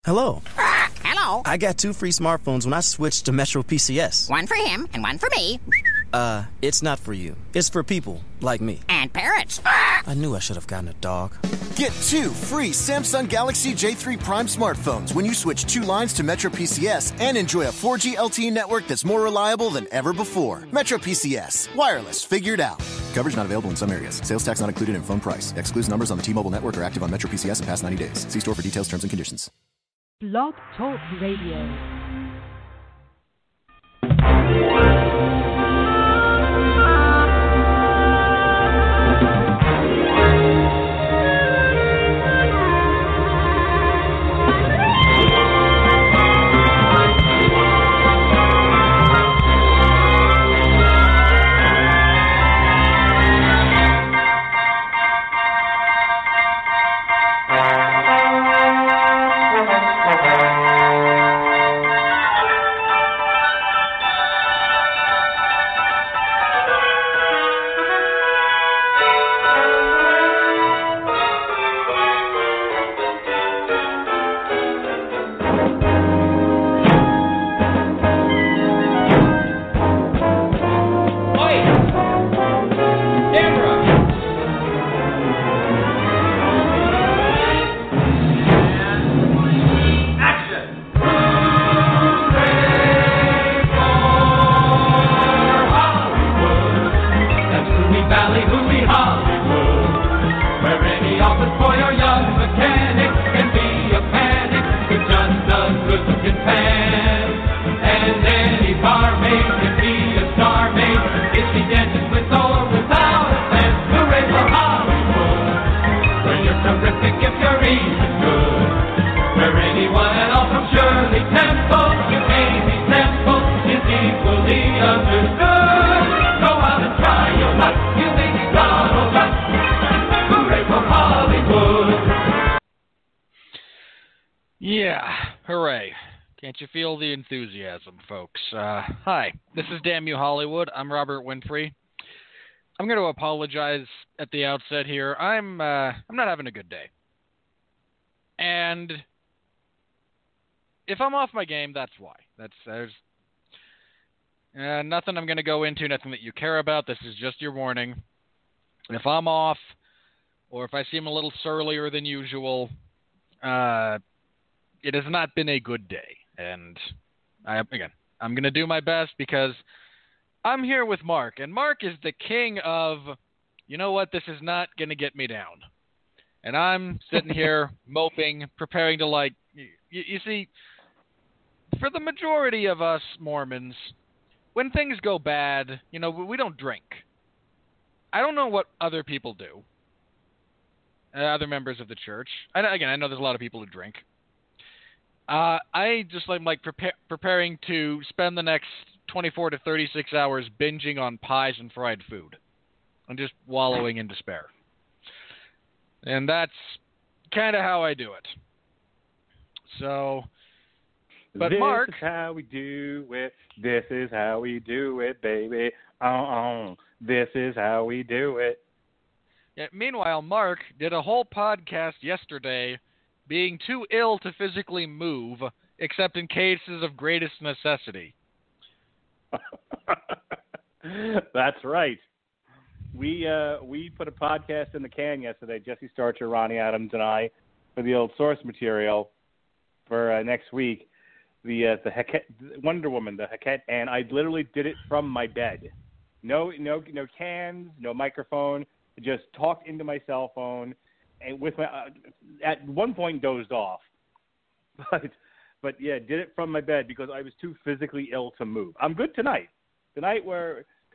Hello. Hello. I got 2 free smartphones when I switched to Metro PCS. One for him and one for me. It's not for you. It's for people like me. And parrots. I knew I should have gotten a dog. Get 2 free Samsung Galaxy J3 Prime smartphones when you switch 2 lines to Metro PCS and enjoy a 4G LTE network that's more reliable than ever before. Metro PCS. Wireless figured out. Coverage not available in some areas. Sales tax not included in phone price. Excludes numbers on the T-Mobile network or active on Metro PCS in past 90 days. See store for details, terms, and conditions. Blog Talk Radio. Folks. Hi, this is Damn You Hollywood. I'm Robert Winfree. I'm going to apologize at the outset here. I'm not having a good day. And if I'm off my game, that's why. There's nothing I'm going to go into, nothing that you care about. This is just your warning. If I'm off, or if I seem a little surlier than usual, it has not been a good day. And I'm going to do my best because I'm here with Mark, and Mark is the king of, you know what, this is not going to get me down. And I'm sitting here moping, preparing to, you see, for the majority of us Mormons, when things go bad, we don't drink. I don't know what other people do, other members of the church. I know there's a lot of people who drink. I just like preparing to spend the next 24 to 36 hours binging on pies and fried food and just wallowing in despair. And that's kind of how I do it. So, but this Mark... This is how we do it. This is how we do it, baby. This is how we do it. Yeah, meanwhile, Mark did a whole podcast yesterday being too ill to physically move, except in cases of greatest necessity. That's right. We put a podcast in the can yesterday, Jesse Starcher, Ronnie Adams, and I, for the old source material for next week. The Wonder Woman, the Hector, and I literally did it from my bed. No cans, no microphone. Just talked into my cell phone. And with my at one point dozed off, but yeah, did it from my bed because I was too physically ill to move. I'm good tonight. Tonight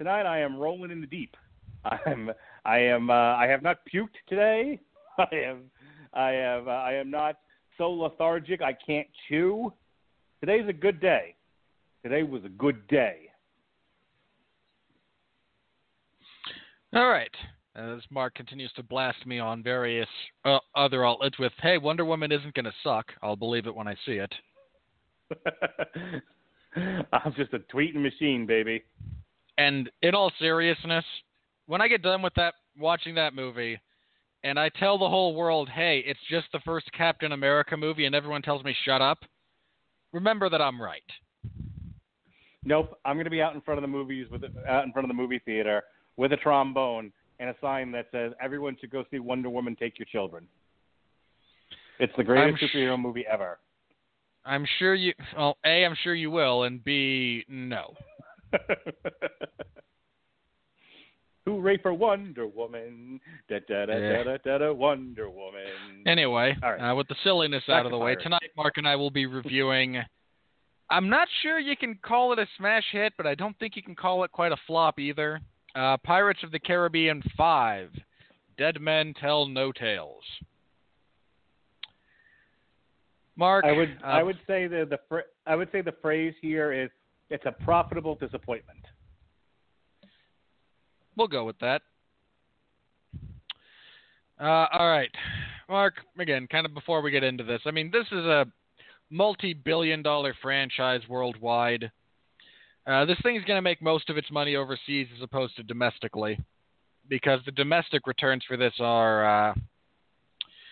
I am rolling in the deep. I have not puked today. I am not so lethargic I can't chew. Today's a good day. Today was a good day. All right. As Mark continues to blast me on various other outlets with, hey, Wonder Woman isn't going to suck. I'll believe it when I see it. I'm just a tweeting machine, baby. And in all seriousness, when I get done with watching that movie, and I tell the whole world, hey, it's just the first Captain America movie, and everyone tells me shut up, remember that I'm right. Nope, I'm going to be out in front of the movie theater with a trombone and a sign that says, everyone should go see Wonder Woman, take your children. It's the greatest superhero movie ever. I'm sure you, well, A, I'm sure you will, and B, no. Hooray for Wonder Woman. Da-da-da-da-da-da, Wonder Woman. Anyway, all right. With the silliness out of the way, tonight Mark and I will be reviewing, I'm not sure you can call it a smash hit, but I don't think you can call it quite a flop either. Pirates of the Caribbean 5, Dead Men Tell No Tales. Mark, I would say the phrase here is, it's a profitable disappointment. We'll go with that. All right, Mark. Again, kind of before we get into this, I mean, this is a multi-billion-dollar franchise worldwide. This thing is going to make most of its money overseas as opposed to domestically, because the domestic returns for this are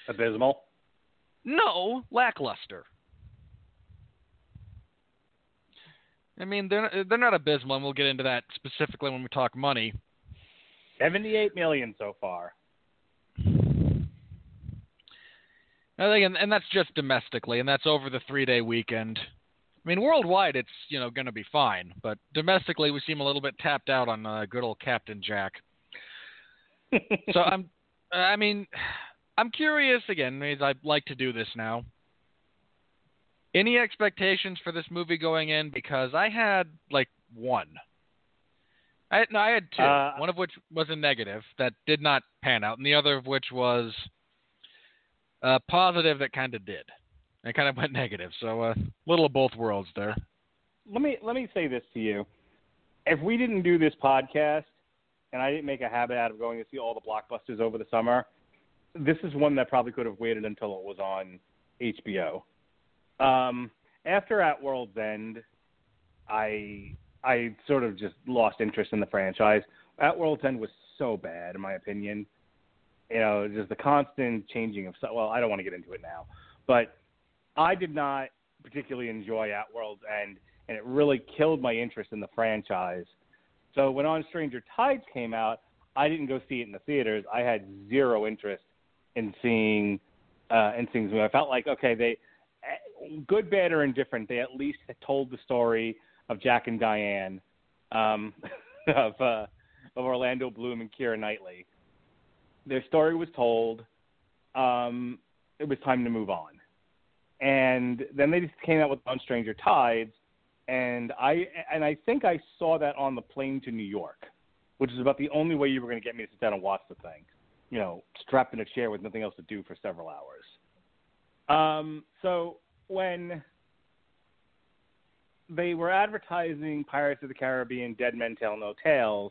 abysmal. No, lackluster. I mean, they're not abysmal, and we'll get into that specifically when we talk money. $78 million so far. And that's just domestically, and that's over the 3-day weekend. I mean, worldwide, it's going to be fine, but domestically, we seem a little bit tapped out on good old Captain Jack. So I'm curious again, as I like to do this now. Any expectations for this movie going in? Because I had one. I had two. One of which was a negative that did not pan out, and the other of which was positive that kind of did. It kind of went negative. So a little of both worlds there. Let me say this to you. If we didn't do this podcast, and I didn't make a habit out of going to see all the blockbusters over the summer, this is one that probably could have waited until it was on HBO. After At World's End, I sort of just lost interest in the franchise. At World's End was so bad, in my opinion. Just the constant changing of stuff. Well, I don't want to get into it now, but I did not particularly enjoy At World's End, and it really killed my interest in the franchise. So when On Stranger Tides came out, I didn't go see it in the theaters. I had zero interest in seeing this movie. I felt like, okay, they, good, bad, or indifferent, they at least had told the story of Jack and Diane, of Orlando Bloom and Keira Knightley. Their story was told. It was time to move on. And then they just came out with On Stranger Tides, and I think I saw that on the plane to New York, which is about the only way you were going to get me to sit down and watch the thing. Strapped in a chair with nothing else to do for several hours. So when they were advertising Pirates of the Caribbean, Dead Men Tell No Tales,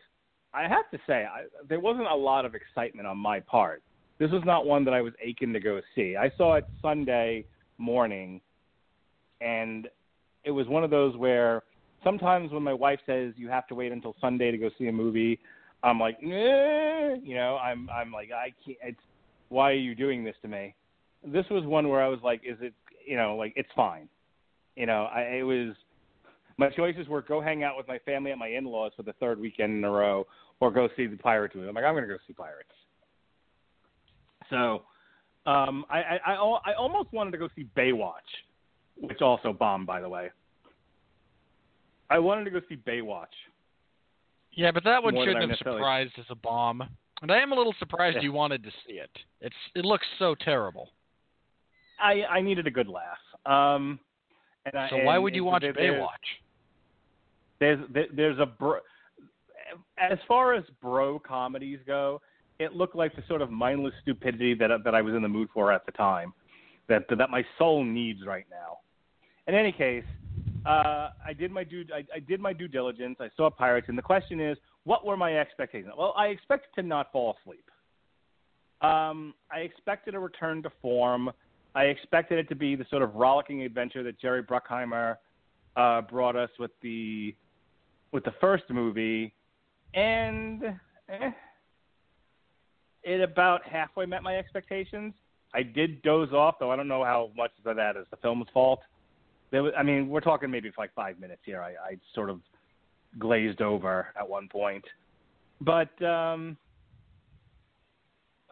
I have to say, there wasn't a lot of excitement on my part. This was not one that I was aching to go see. I saw it Sunday morning, and it was one of those where sometimes when my wife says you have to wait until Sunday to go see a movie, I'm like, I'm like, I can't. Why are you doing this to me? This was one where I was like, is it, it's fine. It was, my choices were go hang out with my family at my in-laws for the third weekend in a row, or go see the Pirates movie. I'm like, I'm going to go see Pirates. So, I almost wanted to go see Baywatch, which also bombed, by the way. I wanted to go see Baywatch. Yeah, but that one shouldn't have surprised as a bomb. And I am a little surprised you wanted to see it. It looks so terrible. I needed a good laugh. So why would you watch Baywatch? There's as far as bro comedies go, it looked like the sort of mindless stupidity that I was in the mood for at the time, that my soul needs right now. In any case, I did my due diligence. I saw Pirates, and the question is, what were my expectations? Well, I expected to not fall asleep. I expected a return to form. I expected it to be the sort of rollicking adventure that Jerry Bruckheimer brought us with the first movie, and it about halfway met my expectations. I did doze off, though I don't know how much of that is the film's fault. We're talking maybe for like 5 minutes here. I sort of glazed over at one point. But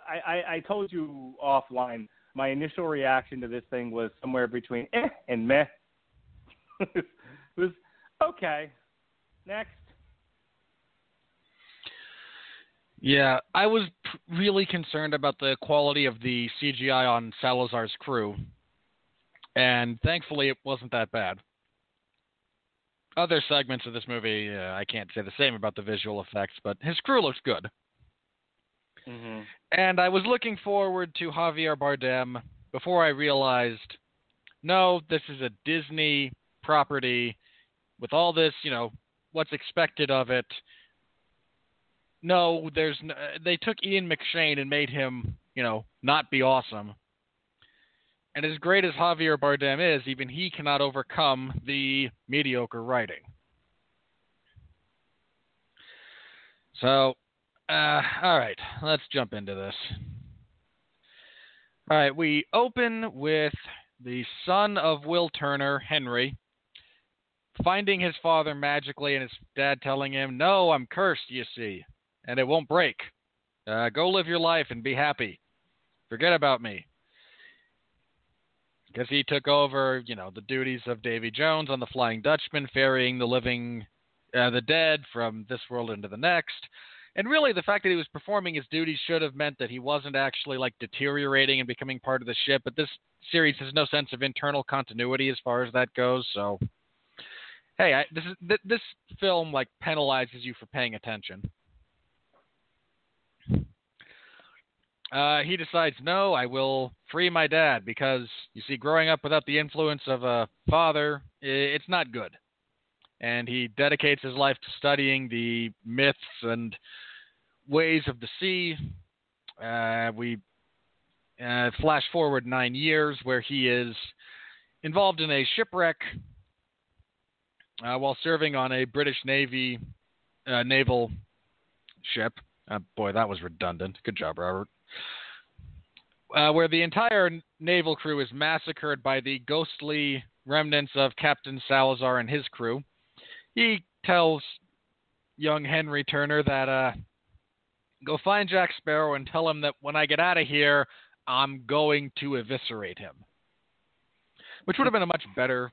I told you offline, my initial reaction to this thing was somewhere between and meh. It was okay. Next. Yeah, I was really concerned about the quality of the CGI on Salazar's crew, and thankfully it wasn't that bad. Other segments of this movie, I can't say the same about the visual effects, but his crew looks good. Mm-hmm. And I was looking forward to Javier Bardem before I realized, no, this is a Disney property with all this, what's expected of it. No, they took Ian McShane and made him, not be awesome. And as great as Javier Bardem is, even he cannot overcome the mediocre writing. So, all right, let's jump into this. All right, we open with the son of Will Turner, Henry, finding his father magically and his dad telling him, no, I'm cursed, you see, and it won't break. Go live your life and be happy. Forget about me. Because he took over, the duties of Davy Jones on the Flying Dutchman, ferrying the dead from this world into the next. And really, the fact that he was performing his duties should have meant that he wasn't actually, deteriorating and becoming part of the ship. But this series has no sense of internal continuity as far as that goes. So, hey, this film, penalizes you for paying attention. He decides, no, I will free my dad because, you see, growing up without the influence of a father, it's not good. And he dedicates his life to studying the myths and ways of the sea. We flash forward 9 years where he is involved in a shipwreck while serving on a British Navy naval ship. Boy, that was redundant. Good job, Robert. Where the entire naval crew is massacred by the ghostly remnants of Captain Salazar and his crew. He tells young Henry Turner that, go find Jack Sparrow and tell him that when I get out of here, I'm going to eviscerate him. Which would have been a much better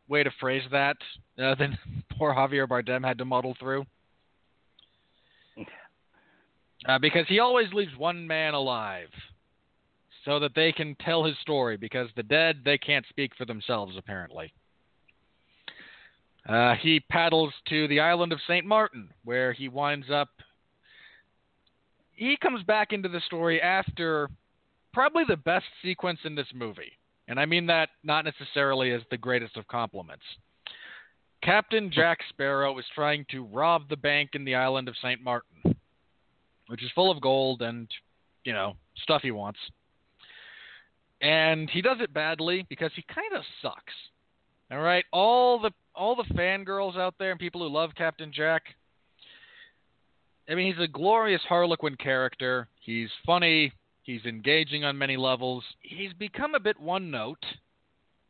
way to phrase that than poor Javier Bardem had to muddle through. Because he always leaves one man alive so that they can tell his story, because the dead, they can't speak for themselves, apparently. He paddles to the island of St. Martin, where he winds up... He comes back into the story after probably the best sequence in this movie. And I mean that not necessarily as the greatest of compliments. Captain Jack Sparrow is trying to rob the bank in the island of St. Martin, which is full of gold and, stuff he wants. And he does it badly because he kind of sucks. All right? All the fangirls out there and people who love Captain Jack, I mean, he's a glorious Harlequin character. He's funny. He's engaging on many levels. He's become a bit one-note.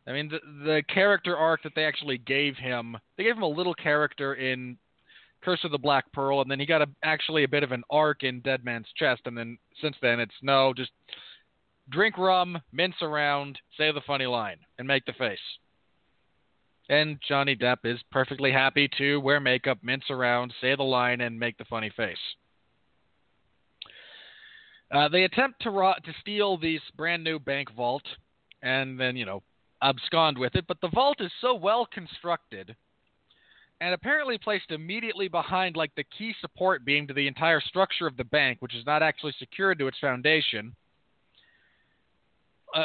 I mean, the character arc that they actually gave him, they gave him a little character in Curse of the Black Pearl, and then he got actually a bit of an arc in Dead Man's Chest, and then since then it's no, just drink rum, mince around, say the funny line, and make the face. And Johnny Depp is perfectly happy to wear makeup, mince around, say the line, and make the funny face. They attempt to steal this brand new bank vault, and then, abscond with it, but the vault is so well constructed and apparently placed immediately behind the key support beam to the entire structure of the bank, which is not actually secured to its foundation.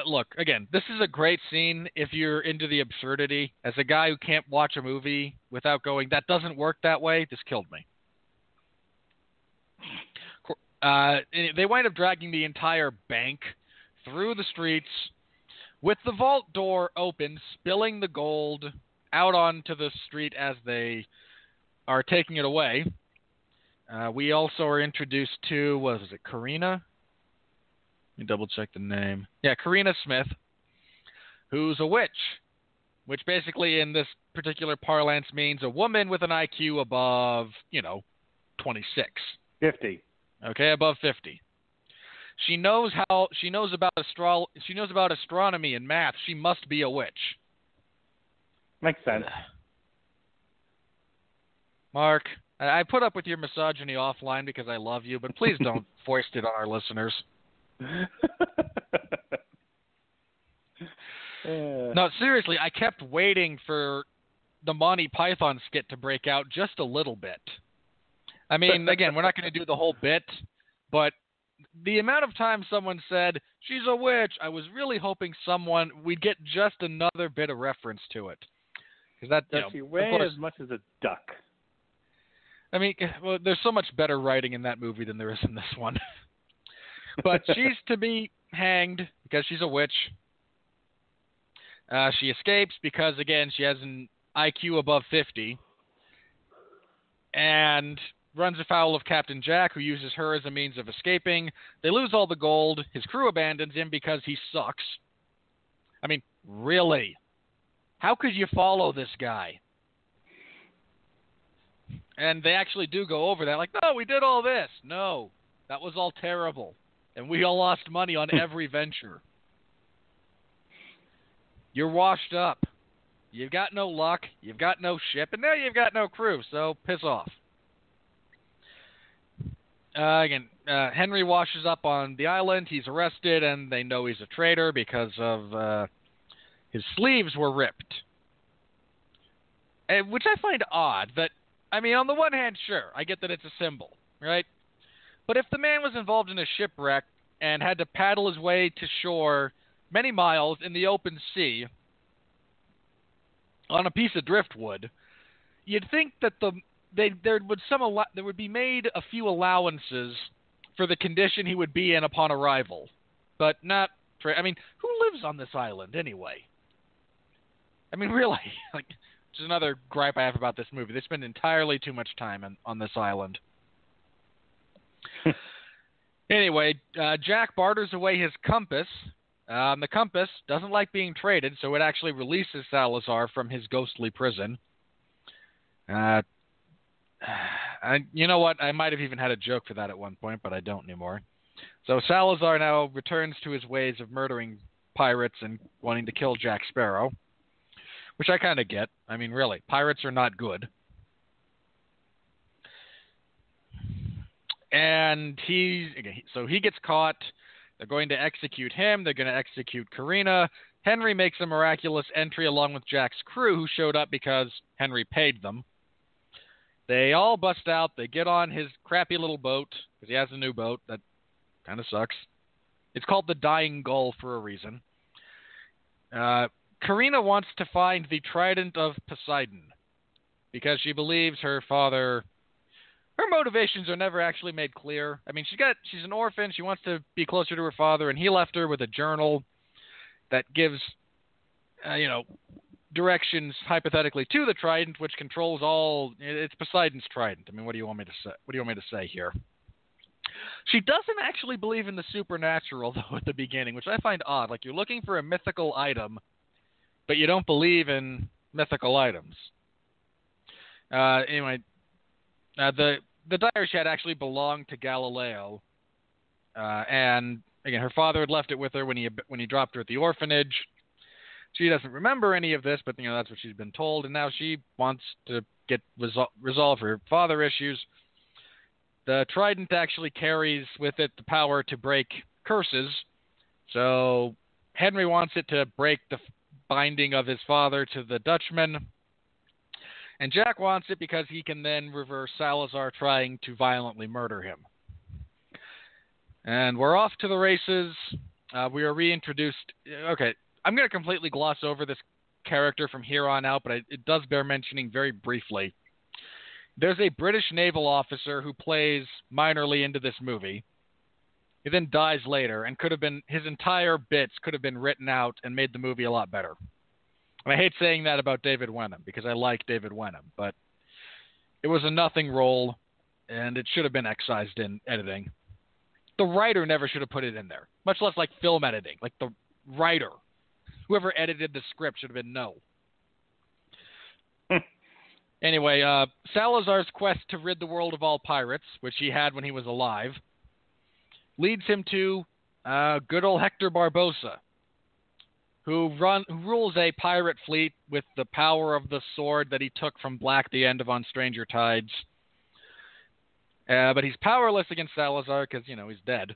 Look, again, this is a great scene if you're into the absurdity. As a guy who can't watch a movie without going, that doesn't work that way, this killed me. They wind up dragging the entire bank through the streets with the vault door open, spilling the gold out onto the street as they are taking it away. We also are introduced to, Carina me double-check the name. Yeah, Carina Smyth, who's a witch, which basically in this particular parlance means a woman with an IQ above, 26. 50. Okay, above 50. She knows about astronomy and math. She must be a witch. Makes sense. Mark, I put up with your misogyny offline because I love you, but please don't foist it on our listeners. No, seriously, I kept waiting for the Monty Python skit to break out just a little bit. I mean, again, we're not going to do the whole bit, but the amount of time someone said, she's a witch, I was really hoping we'd get just another bit of reference to it. Does she weigh as much as a duck? I mean, well, there's so much better writing in that movie than there is in this one. But she's to be hanged because she's a witch. She escapes because, again, she has an IQ above 50. And runs afoul of Captain Jack, who uses her as a means of escaping. They lose all the gold. His crew abandons him because he sucks. I mean, really? How could you follow this guy? And they actually do go over that. Like, no, we did all this. No, that was all terrible. And we all lost money on every venture. You're washed up. You've got no luck. You've got no ship. And now you've got no crew. So piss off. Henry washes up on the island. He's arrested, and they know he's a traitor because of his sleeves were ripped. Which I find odd. I mean, on the one hand, sure, I get that it's a symbol, right? But if the man was involved in a shipwreck and had to paddle his way to shore many miles in the open sea on a piece of driftwood, you'd think that there would be made a few allowances for the condition he would be in upon arrival, but not. I mean, who lives on this island anyway? I mean, really, which is another gripe I have about this movie. They spend entirely too much time on this island. Anyway, Jack barters away his compass. The compass doesn't like being traded, so it actually releases Salazar from his ghostly prison. You know what? I might have even had a joke for that at one point, but I don't anymore. So Salazar now returns to his ways of murdering pirates and wanting to kill Jack Sparrow, which I kind of get. I mean, really, pirates are not good. And he gets caught. They're going to execute him. They're going to execute Carina. Henry makes a miraculous entry along with Jack's crew, who showed up because Henry paid them. They all bust out. They get on his crappy little boat, because he has a new boat that kind of sucks. It's called the Dying Gull for a reason. Carina wants to find the Trident of Poseidon, because she believes her father... Her motivations are never actually made clear. I mean, she's an orphan. She wants to be closer to her father, and he left her with a journal that gives, directions hypothetically to the Trident, which controls all. It's Poseidon's Trident. I mean, what do you want me to say? What do you want me to say here? She doesn't actually believe in the supernatural, though, at the beginning, which I find odd. Like, you're looking for a mythical item, but you don't believe in mythical items. Anyway, the diary she had actually belonged to Galileo, and again, her father had left it with her when he dropped her at the orphanage. She doesn't remember any of this, but that's what she's been told, and now she wants to resolve her father issues. The Trident actually carries with it the power to break curses, so Henry wants it to break the binding of his father to the Dutchman. And Jack wants it because he can then reverse Salazar trying to violently murder him. And we're off to the races. We are reintroduced. Okay, I'm going to completely gloss over this character from here on out, but it does bear mentioning very briefly. There's a British naval officer who plays minorly into this movie. He then dies later, and his entire bits could have been written out and made the movie a lot better. I hate saying that about David Wenham because I like David Wenham, but it was a nothing role, and it should have been excised in editing. the writer never should have put it in there, much less like film editing. Like the writer, whoever edited the script should have been no. Anyway, Salazar's quest to rid the world of all pirates, which he had when he was alive, leads him to good old Hector Barbossa, who rules a pirate fleet with the power of the sword that he took from Black the End of On Stranger Tides. But he's powerless against Salazar because, he's dead.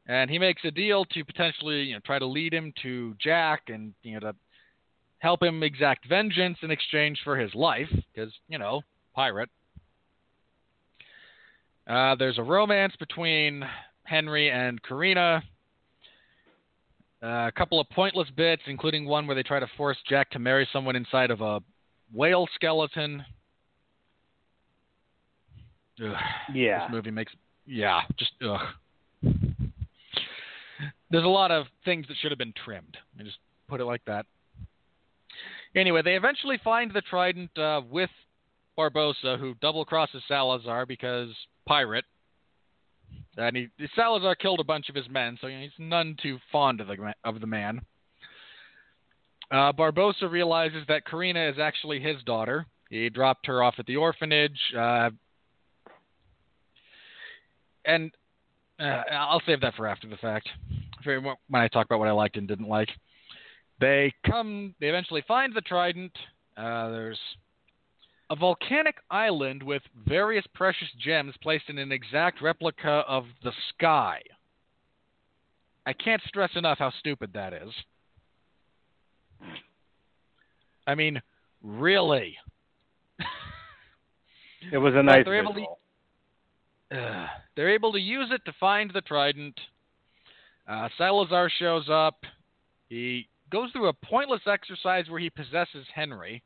And he makes a deal to potentially, try to lead him to Jack and, to help him exact vengeance in exchange for his life because, pirate. There's a romance between Henry and Carina. A couple of pointless bits, including one where they try to force Jack to marry someone inside of a whale skeleton. Ugh. Yeah. This movie makes... Yeah, just... Ugh. There's a lot of things that should have been trimmed. I just put it like that. Anyway, they eventually find the trident with Barbossa, who double-crosses Salazar because pirate. And Salazar killed a bunch of his men, so he's none too fond of the man. Barbossa realizes that Carina is actually his daughter. He dropped her off at the orphanage. And I'll save that for after the fact, when I talk about what I liked and didn't like. They eventually find the trident. There's a volcanic island with various precious gems placed in an exact replica of the sky. I can't stress enough how stupid that is. I mean, really? It was a nice visual. They're able to use it to find the trident. Salazar shows up. He goes through a pointless exercise where he possesses Henry.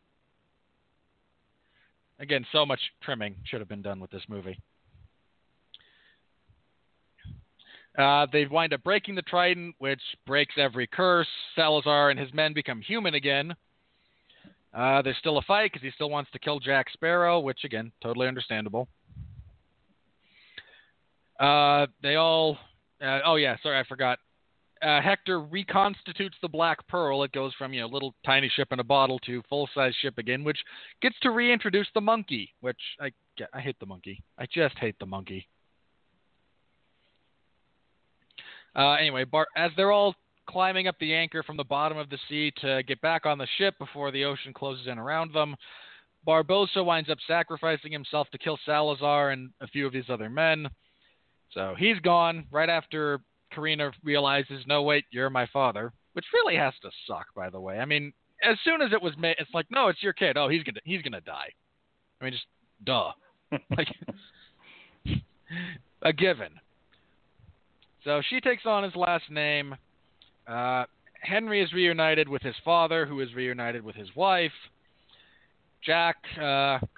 Again, so much trimming should have been done with this movie. They wind up breaking the trident, which breaks every curse. Salazar and his men become human again. There's still a fight because he still wants to kill Jack Sparrow, which, again, totally understandable. Oh, yeah, sorry, I forgot. Hector reconstitutes the Black Pearl. It goes from, little tiny ship in a bottle to full-size ship again, which gets to reintroduce the monkey, which I hate the monkey. I just hate the monkey. Anyway, as they're all climbing up the anchor from the bottom of the sea to get back on the ship before the ocean closes in around them, Barbossa winds up sacrificing himself to kill Salazar and a few of his other men. So he's gone right after Carina realizes, no, wait, you're my father, which really has to suck, by the way. I mean, as soon as it was made, it's like, no, it's your kid. Oh, he's gonna die. I mean, just duh. Like, a given. So she takes on his last name. Henry is reunited with his father, who is reunited with his wife. Jack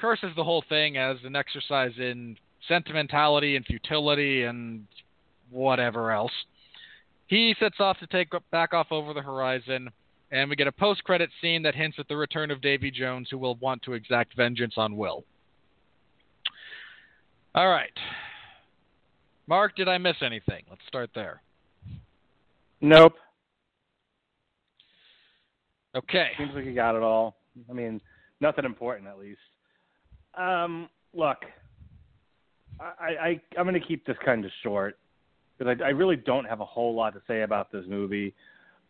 curses the whole thing as an exercise in sentimentality and futility and whatever else. He sets off to take back off over the horizon, and we get a post-credit scene that hints at the return of Davy Jones, who will want to exact vengeance on Will. All right. Mark, did I miss anything? Let's start there. Nope. Okay. Seems like you got it all. I mean, nothing important, at least. Look, I'm going to keep this kind of short because I really don't have a whole lot to say about this movie.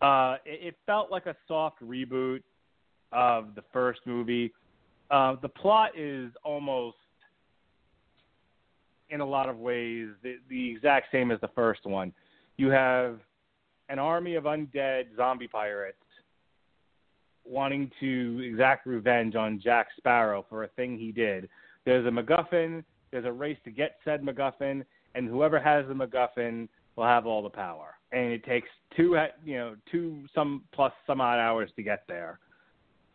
It felt like a soft reboot of the first movie. The plot is almost, in a lot of ways, the exact same as the first one. You have an army of undead zombie pirates wanting to exact revenge on Jack Sparrow for a thing he did. There's a MacGuffin. There's a race to get said MacGuffin, and whoever has the MacGuffin will have all the power. And it takes two some odd hours to get there.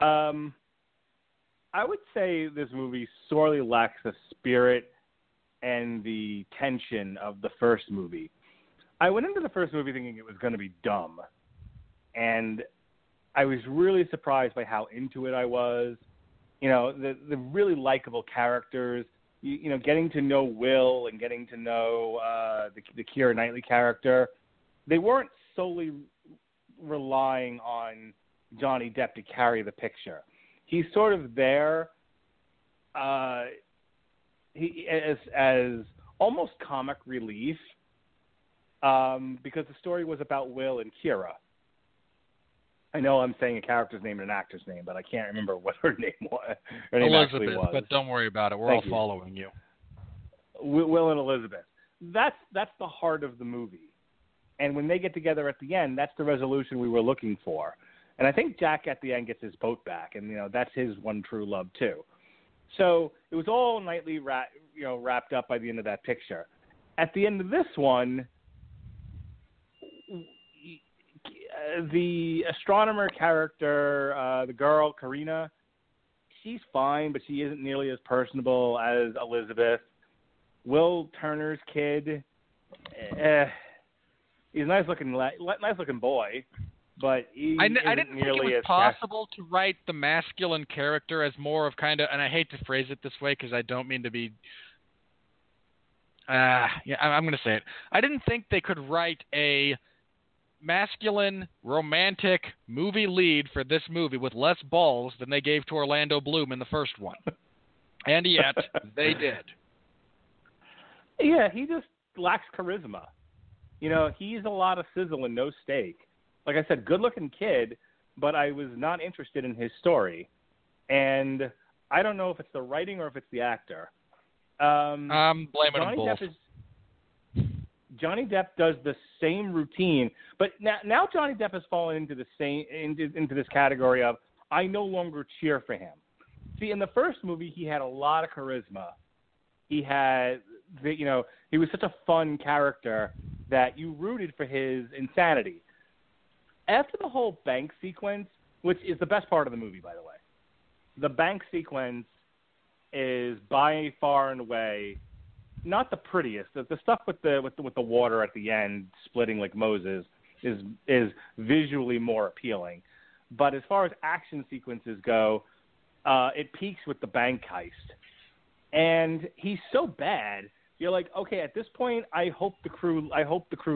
I would say this movie sorely lacks the spirit and the tension of the first movie. I went into the first movie thinking it was going to be dumb, and I was really surprised by how into it I was. The really likable characters. getting to know Will and getting to know the Keira Knightley character, they weren't solely relying on Johnny Depp to carry the picture. He's sort of there as almost comic relief because the story was about Will and Keira. I know I'm saying a character's name and an actor's name, but I can't remember what her name was. Her name Elizabeth, actually was. But don't worry about it. We're Thank all you. following you. Will and Elizabeth. That's the heart of the movie. And when they get together at the end, that's the resolution we were looking for. And I think Jack at the end gets his boat back, and that's his one true love too. So it was all Knightley wrapped up by the end of that picture. At the end of this one, the astronomer character, the girl Carina, she's fine, but she isn't nearly as personable as Elizabeth. Will Turner's kid, he's a nice looking boy, but I isn't didn't think it nearly was as possible to write the masculine character as more of kind of, and I hate to phrase it this way because I don't mean to be. I'm going to say it. I didn't think they could write a masculine, romantic movie lead for this movie with less balls than they gave to Orlando Bloom in the first one. And yet, they did. Yeah, he just lacks charisma. He's a lot of sizzle and no steak. Like I said, good-looking kid, but I was not interested in his story. And I don't know if it's the writing or if it's the actor. I'm blaming them both. Johnny Depp does the same routine, but now Johnny Depp has fallen into the same into this category of I no longer cheer for him. See, in the first movie, he had a lot of charisma. He had, he was such a fun character that you rooted for his insanity. After the whole bank sequence, which is the best part of the movie, by the way, the bank sequence is by far and away not the prettiest. The stuff with the water at the end splitting like Moses is visually more appealing. But as far as action sequences go, it peaks with the bank heist. And he's so bad. You're like, okay, at this point, I hope the crew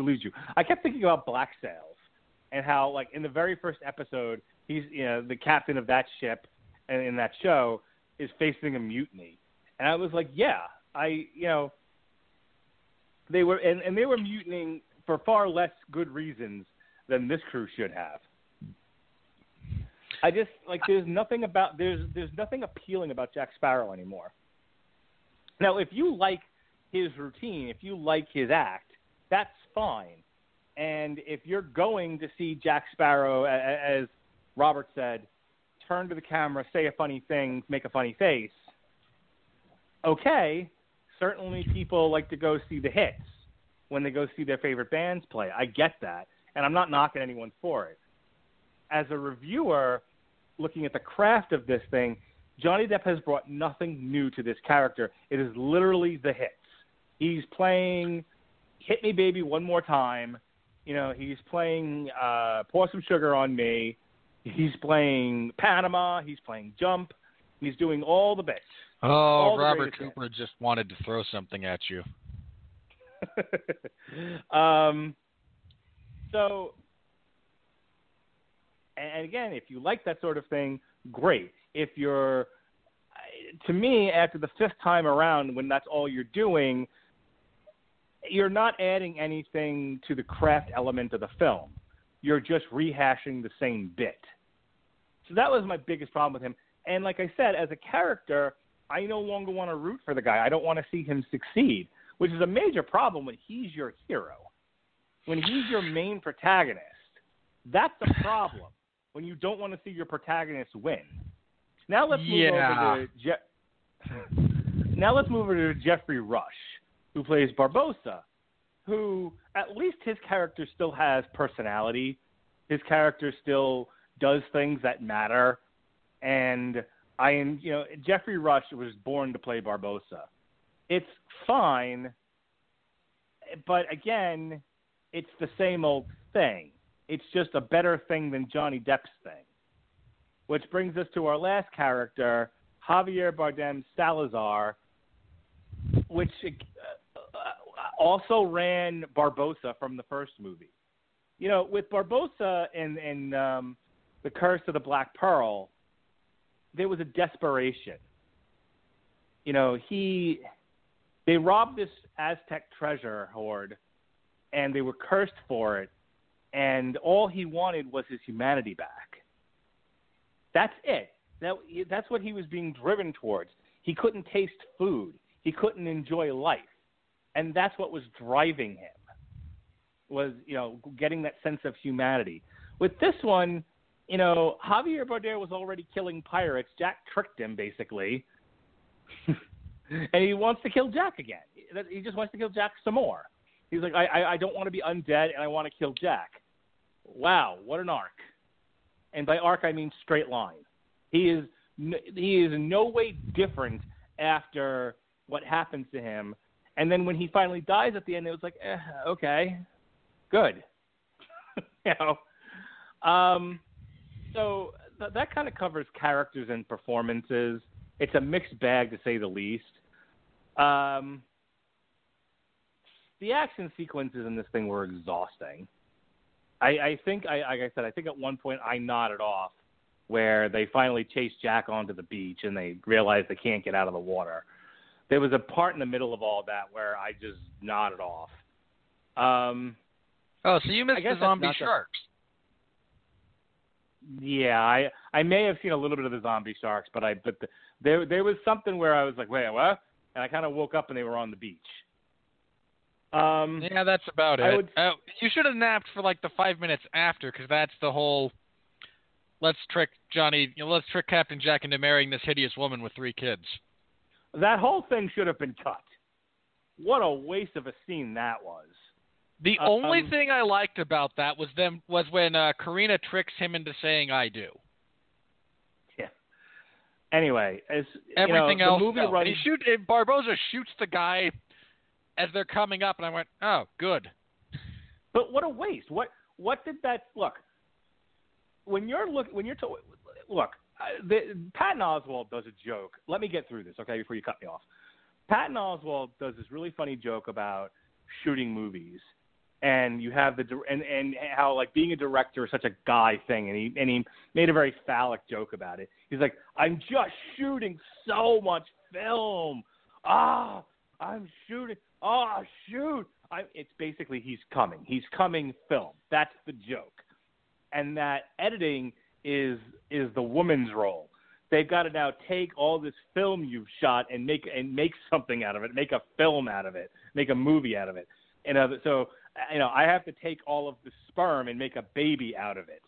leaves you. I kept thinking about Black Sails and how, like, in the very first episode, he's the captain of that ship and in that show is facing a mutiny. And I was like, yeah, they were and they were mutinying for far less good reasons than this crew should have. I just there's nothing appealing about Jack Sparrow anymore. Now, if you like his routine, if you like his act, that's fine. And if you're going to see Jack Sparrow, as Robert said, turn to the camera, say a funny thing, make a funny face, okay, certainly people like to go see the hits when they go see their favorite bands play. I get that, and I'm not knocking anyone for it. As a reviewer, looking at the craft of this thing, Johnny Depp has brought nothing new to this character. It is literally the hits. He's playing Hit Me Baby One More Time. He's playing Pour Some Sugar on Me. He's playing Panama. He's playing Jump. He's doing all the bits. Oh, Robert Cooper just wanted to throw something at you. So, and again, if you like that sort of thing, great. If you're, to me, after the fifth time around, when that's all you're doing, you're not adding anything to the craft element of the film. You're just rehashing the same bit. So that was my biggest problem with him. And like I said, as a character, I no longer want to root for the guy. I don't want to see him succeed, which is a major problem when he's your hero. When he's your main protagonist, that's a problem. When you don't want to see your protagonist win. Now let's move over to Geoffrey Rush, who plays Barbossa, who at least his character still has personality. His character still does things that matter. And Geoffrey Rush was born to play Barbossa. It's fine, but again, it's the same old thing. It's just a better thing than Johnny Depp's thing. Which brings us to our last character, Javier Bardem Salazar, which also ran Barbossa from the first movie. You know, with Barbossa and The Curse of the Black Pearl, there was a desperation. You know, they robbed this Aztec treasure hoard, and they were cursed for it, and all he wanted was his humanity back. That's it. That's what he was being driven towards. He couldn't taste food. He couldn't enjoy life. And that's what was driving him, was, you know, getting that sense of humanity. With this one, you know, Javier Bardem was already killing pirates. Jack tricked him, basically. And he wants to kill Jack again. He just wants to kill Jack some more. He's like, I don't want to be undead, and I want to kill Jack. Wow, what an arc. And by arc, I mean straight line. He is in no way different after what happens to him. And then when he finally dies at the end, it was like, okay, good. You know? So that kind of covers characters and performances. It's a mixed bag, to say the least. The action sequences in this thing were exhausting. I think, like I said, I think at one point I nodded off where they finally chased Jack onto the beach and they realized they can't get out of the water. There was a part in the middle of all that where I just nodded off. So you missed the zombie sharks. Yeah, I may have seen a little bit of the zombie sharks, but there was something where I was like, wait, what? And I kind of woke up and they were on the beach. Yeah, that's about it. You should have napped for like the 5 minutes after, because that's the whole let's trick Captain Jack into marrying this hideous woman with 3 kids. That whole thing should have been cut. What a waste of a scene that was. The only thing I liked about that was when Carina tricks him into saying "I do." Yeah. Anyway, everything else, the movie runs... Barbossa shoots the guy as they're coming up, and I went, "Oh, good." But what a waste! What did that look? Patton Oswalt does a joke. Let me get through this, okay, before you cut me off. Patton Oswalt does this really funny joke about shooting movies, and you have and how like being a director is such a guy thing, and he made a very phallic joke about it. He's like, "I'm just shooting so much film. I'm shooting. Oh, shoot!" It's basically he's coming film. That's the joke, and that editing is the woman's role. They've got to now take all this film you've shot and make something out of it, make a film out of it, make a movie out of it. And so, you know, I have to take all of the sperm and make a baby out of it.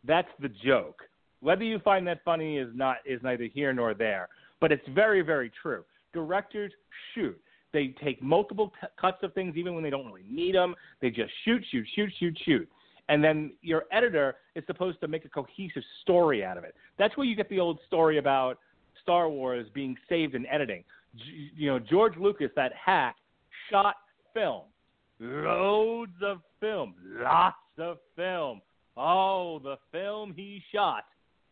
That's the joke. Whether you find that funny is neither here nor there, but it's very, very true. Directors shoot. They take multiple cuts of things even when they don't really need them. They just shoot. And then your editor is supposed to make a cohesive story out of it. That's where you get the old story about Star Wars being saved in editing. You know, George Lucas, that hack, shot film. Loads of film. Lots of film. Oh, the film he shot.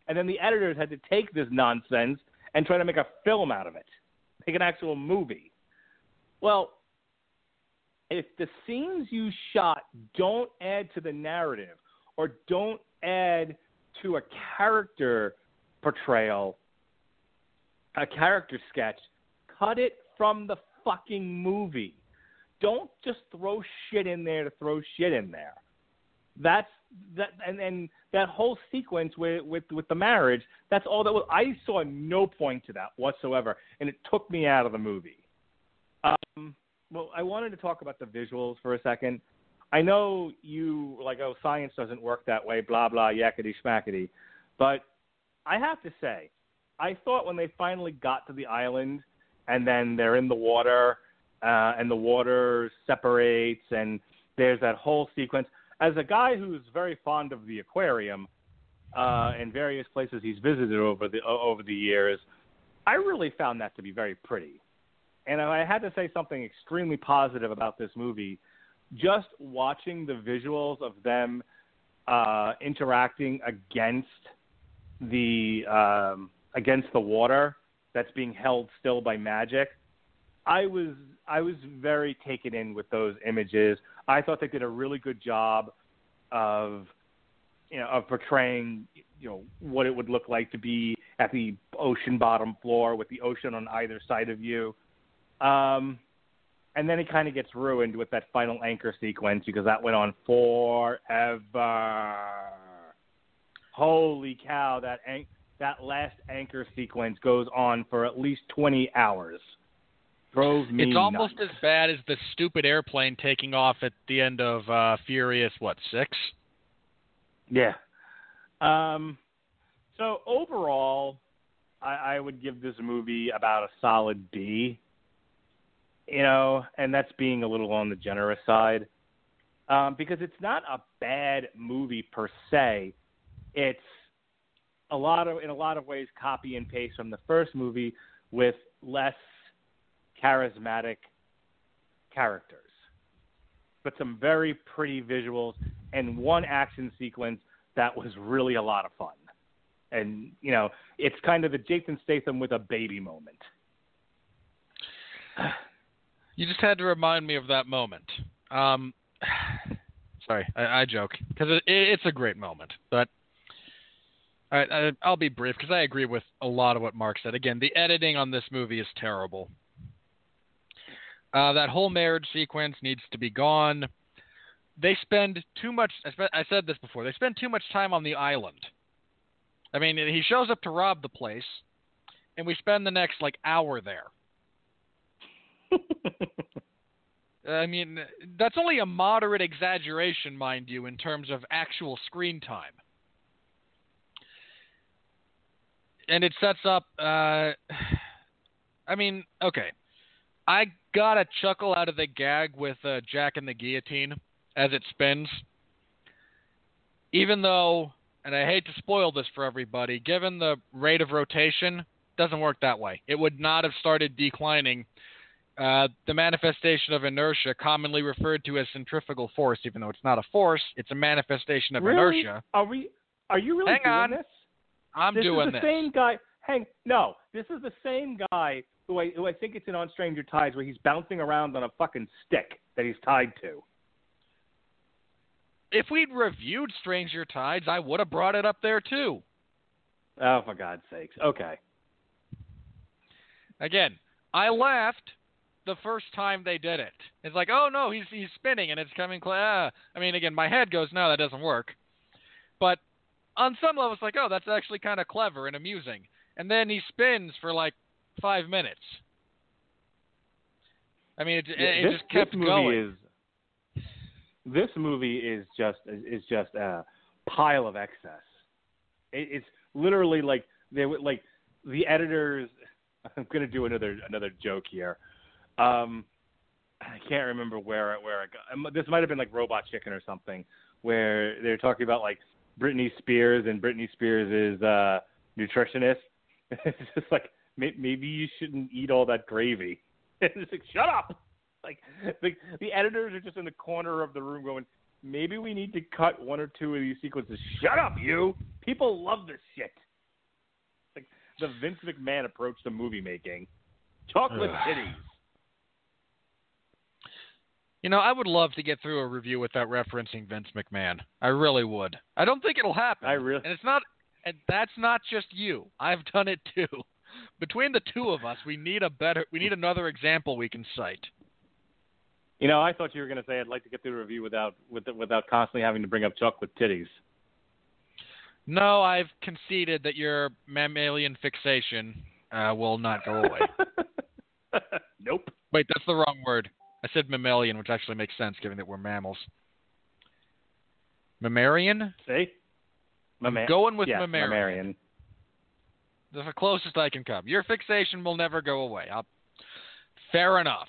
And then the editors had to take this nonsense and try to make a film out of it. Make an actual movie. Well, if the scenes you shot don't add to the narrative or don't add to a character portrayal, a character sketch, cut it from the fucking movie. Don't just throw shit in there to throw shit in there. And that whole sequence with the marriage, that's all that was. I saw no point to that whatsoever, and it took me out of the movie. Well, I wanted to talk about the visuals for a second. I know you science doesn't work that way, blah, blah, yakety schmackety. But I have to say, I thought when they finally got to the island and then they're in the water and the water separates and there's that whole sequence. As a guy who's very fond of the aquarium and various places he's visited over the years, I really found that to be very pretty. And I had to say something extremely positive about this movie. Just watching the visuals of them interacting against the water that's being held still by magic, I was very taken in with those images. I thought they did a really good job of portraying, what it would look like to be at the ocean bottom floor with the ocean on either side of you. And then it kind of gets ruined with that final anchor sequence because that went on forever. Holy cow, that last anchor sequence goes on for at least 20 hours. Drove me It's almost nuts. as bad as the stupid airplane taking off at the end of Furious, 6? Yeah. So overall, I would give this movie about a solid B. And that's being a little on the generous side, because it's not a bad movie per se. It's in a lot of ways copy and paste from the first movie with less charismatic characters, but some very pretty visuals and one action sequence that was really a lot of fun. And it's kind of the Jason Statham with a baby moment. You just had to remind me of that moment. Sorry, I joke, because it's a great moment. But I'll be brief, because I agree with a lot of what Mark said. Again, the editing on this movie is terrible. That whole marriage sequence needs to be gone. They spend too much, I said this before, they spend too much time on the island. I mean, he shows up to rob the place, and we spend the next, hour there. I mean, that's only a moderate exaggeration, mind you, in terms of actual screen time. And it sets up, okay. I got a chuckle out of the gag with Jack and the guillotine as it spins. Even though, and I hate to spoil this for everybody, given the rate of rotation, it doesn't work that way. It would not have started declining. The manifestation of inertia, commonly referred to as centrifugal force, even though it's not a force, it's a manifestation of inertia. Are you really doing this? I'm doing this. This is the same guy. This is the same guy who I think it's in On Stranger Tides, where he's bouncing around on a fucking stick that he's tied to. If we'd reviewed Stranger Tides, I would have brought it up there too. Oh, for God's sakes. Okay. Again, I laughed the first time they did it. It's like, oh no, he's spinning and it's coming again, my head goes, no, that doesn't work. But on some level, it's like, oh, that's actually kind of clever and amusing. And then he spins for 5 minutes. I mean, it just kept going. This movie is just a pile of excess. It's literally the editors. I'm going to do another joke here. I can't remember where I got. This might have been Robot Chicken or something, where they're talking about Britney Spears, and Britney Spears is nutritionist. It's just maybe you shouldn't eat all that gravy. It's shut up. The editors are just in the corner of the room going, maybe we need to cut one or two of these sequences. Shut up, you! People love this shit. The Vince McMahon approach to movie making. Chocolate titties. I would love to get through a review without referencing Vince McMahon. I really would. I don't think it'll happen. And that's not just you. I've done it too. Between the two of us, we need another example we can cite. I thought you were going to say I'd like to get through a review without constantly having to bring up chocolate titties. No, I've conceded that your mammalian fixation will not go away. Nope. Wait, that's the wrong word. I said mammalian, which actually makes sense given that we're mammals. Mammarian? See? Going with yes, mammarian. Mammarian. That's the closest I can come. Your fixation will never go away. Fair enough.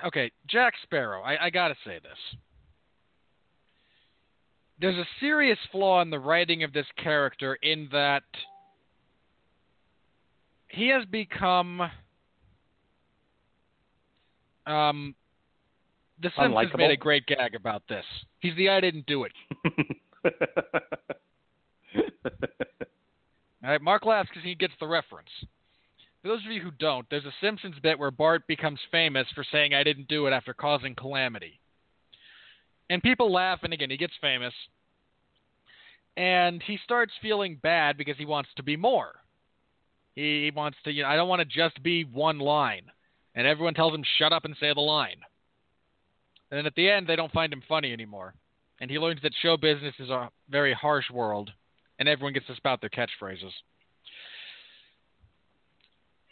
Okay, Jack Sparrow. I gotta say this. There's a serious flaw in the writing of this character in that he has become The Simpsons made a great gag about this. He's the I didn't do it. All right, Mark laughs because he gets the reference. For those of you who don't, there's a Simpsons bit where Bart becomes famous for saying, "I didn't do it," after causing calamity. And people laugh, and again, he gets famous. And he starts feeling bad because he wants to be more. He wants to, I don't want to just be one line. And everyone tells him, shut up and say the line. And then at the end, they don't find him funny anymore. And he learns that show business is a very harsh world, and everyone gets to spout their catchphrases.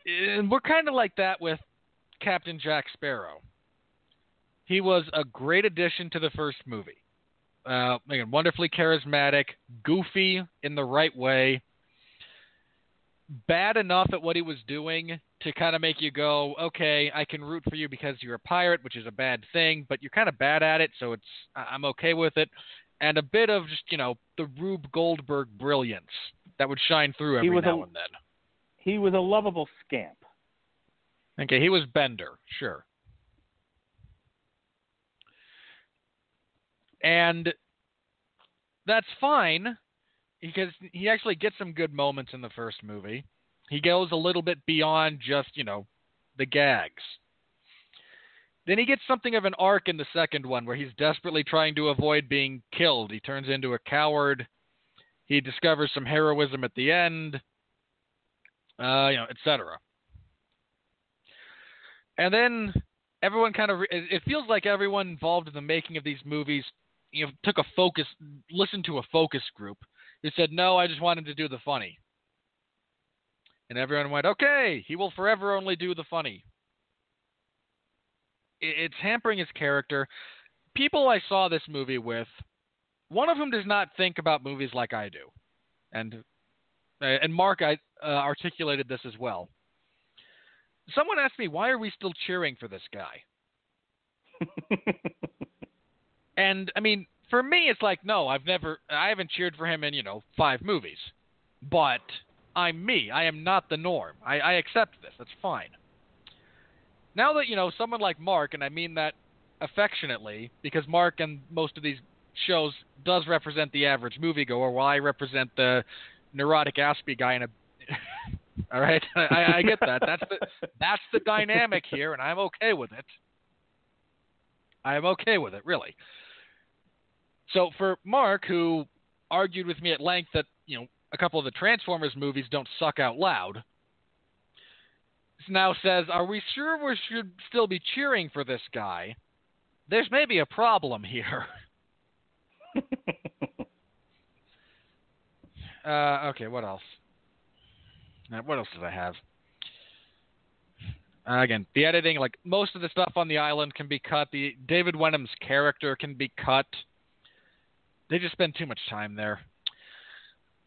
And we're kind of like that with Captain Jack Sparrow. He was a great addition to the first movie. Again, wonderfully charismatic, goofy in the right way, bad enough at what he was doing to kind of make you go, okay, I can root for you because you're a pirate, which is a bad thing, but you're kind of bad at it, so I'm okay with it. And a bit of just, the Rube Goldberg brilliance that would shine through every now and then. He was a lovable scamp. Okay, he was Bender, sure. And that's fine because he actually gets some good moments in the first movie. He goes a little bit beyond just, the gags. Then he gets something of an arc in the second one where he's desperately trying to avoid being killed. He turns into a coward. He discovers some heroism at the end, etc. And then everyone it feels like everyone involved in the making of these movies took listened to a focus group who said, no, I just want him to do the funny. And everyone went, okay, he will forever only do the funny. It's hampering his character. People I saw this movie with, one of them does not think about movies like I do. And Mark articulated this as well. Someone asked me, why are we still cheering for this guy? And, for me, it's like, no, I haven't cheered for him in, 5 movies. But I'm me. I am not the norm. I accept this. That's fine. Now that, someone like Mark, and I mean that affectionately, because Mark and most of these shows does represent the average moviegoer, while I represent the neurotic Aspie guy in a... All right? I get that. That's the dynamic here, and I'm okay with it. I'm okay with it, really. So for Mark, who argued with me at length that, a couple of the Transformers movies don't suck out loud, now says, are we sure we should still be cheering for this guy? There's maybe a problem here. Okay, what else? What else did I have? Again, the editing, like most of the stuff on the island can be cut. The David Wenham's character can be cut. They just spend too much time there.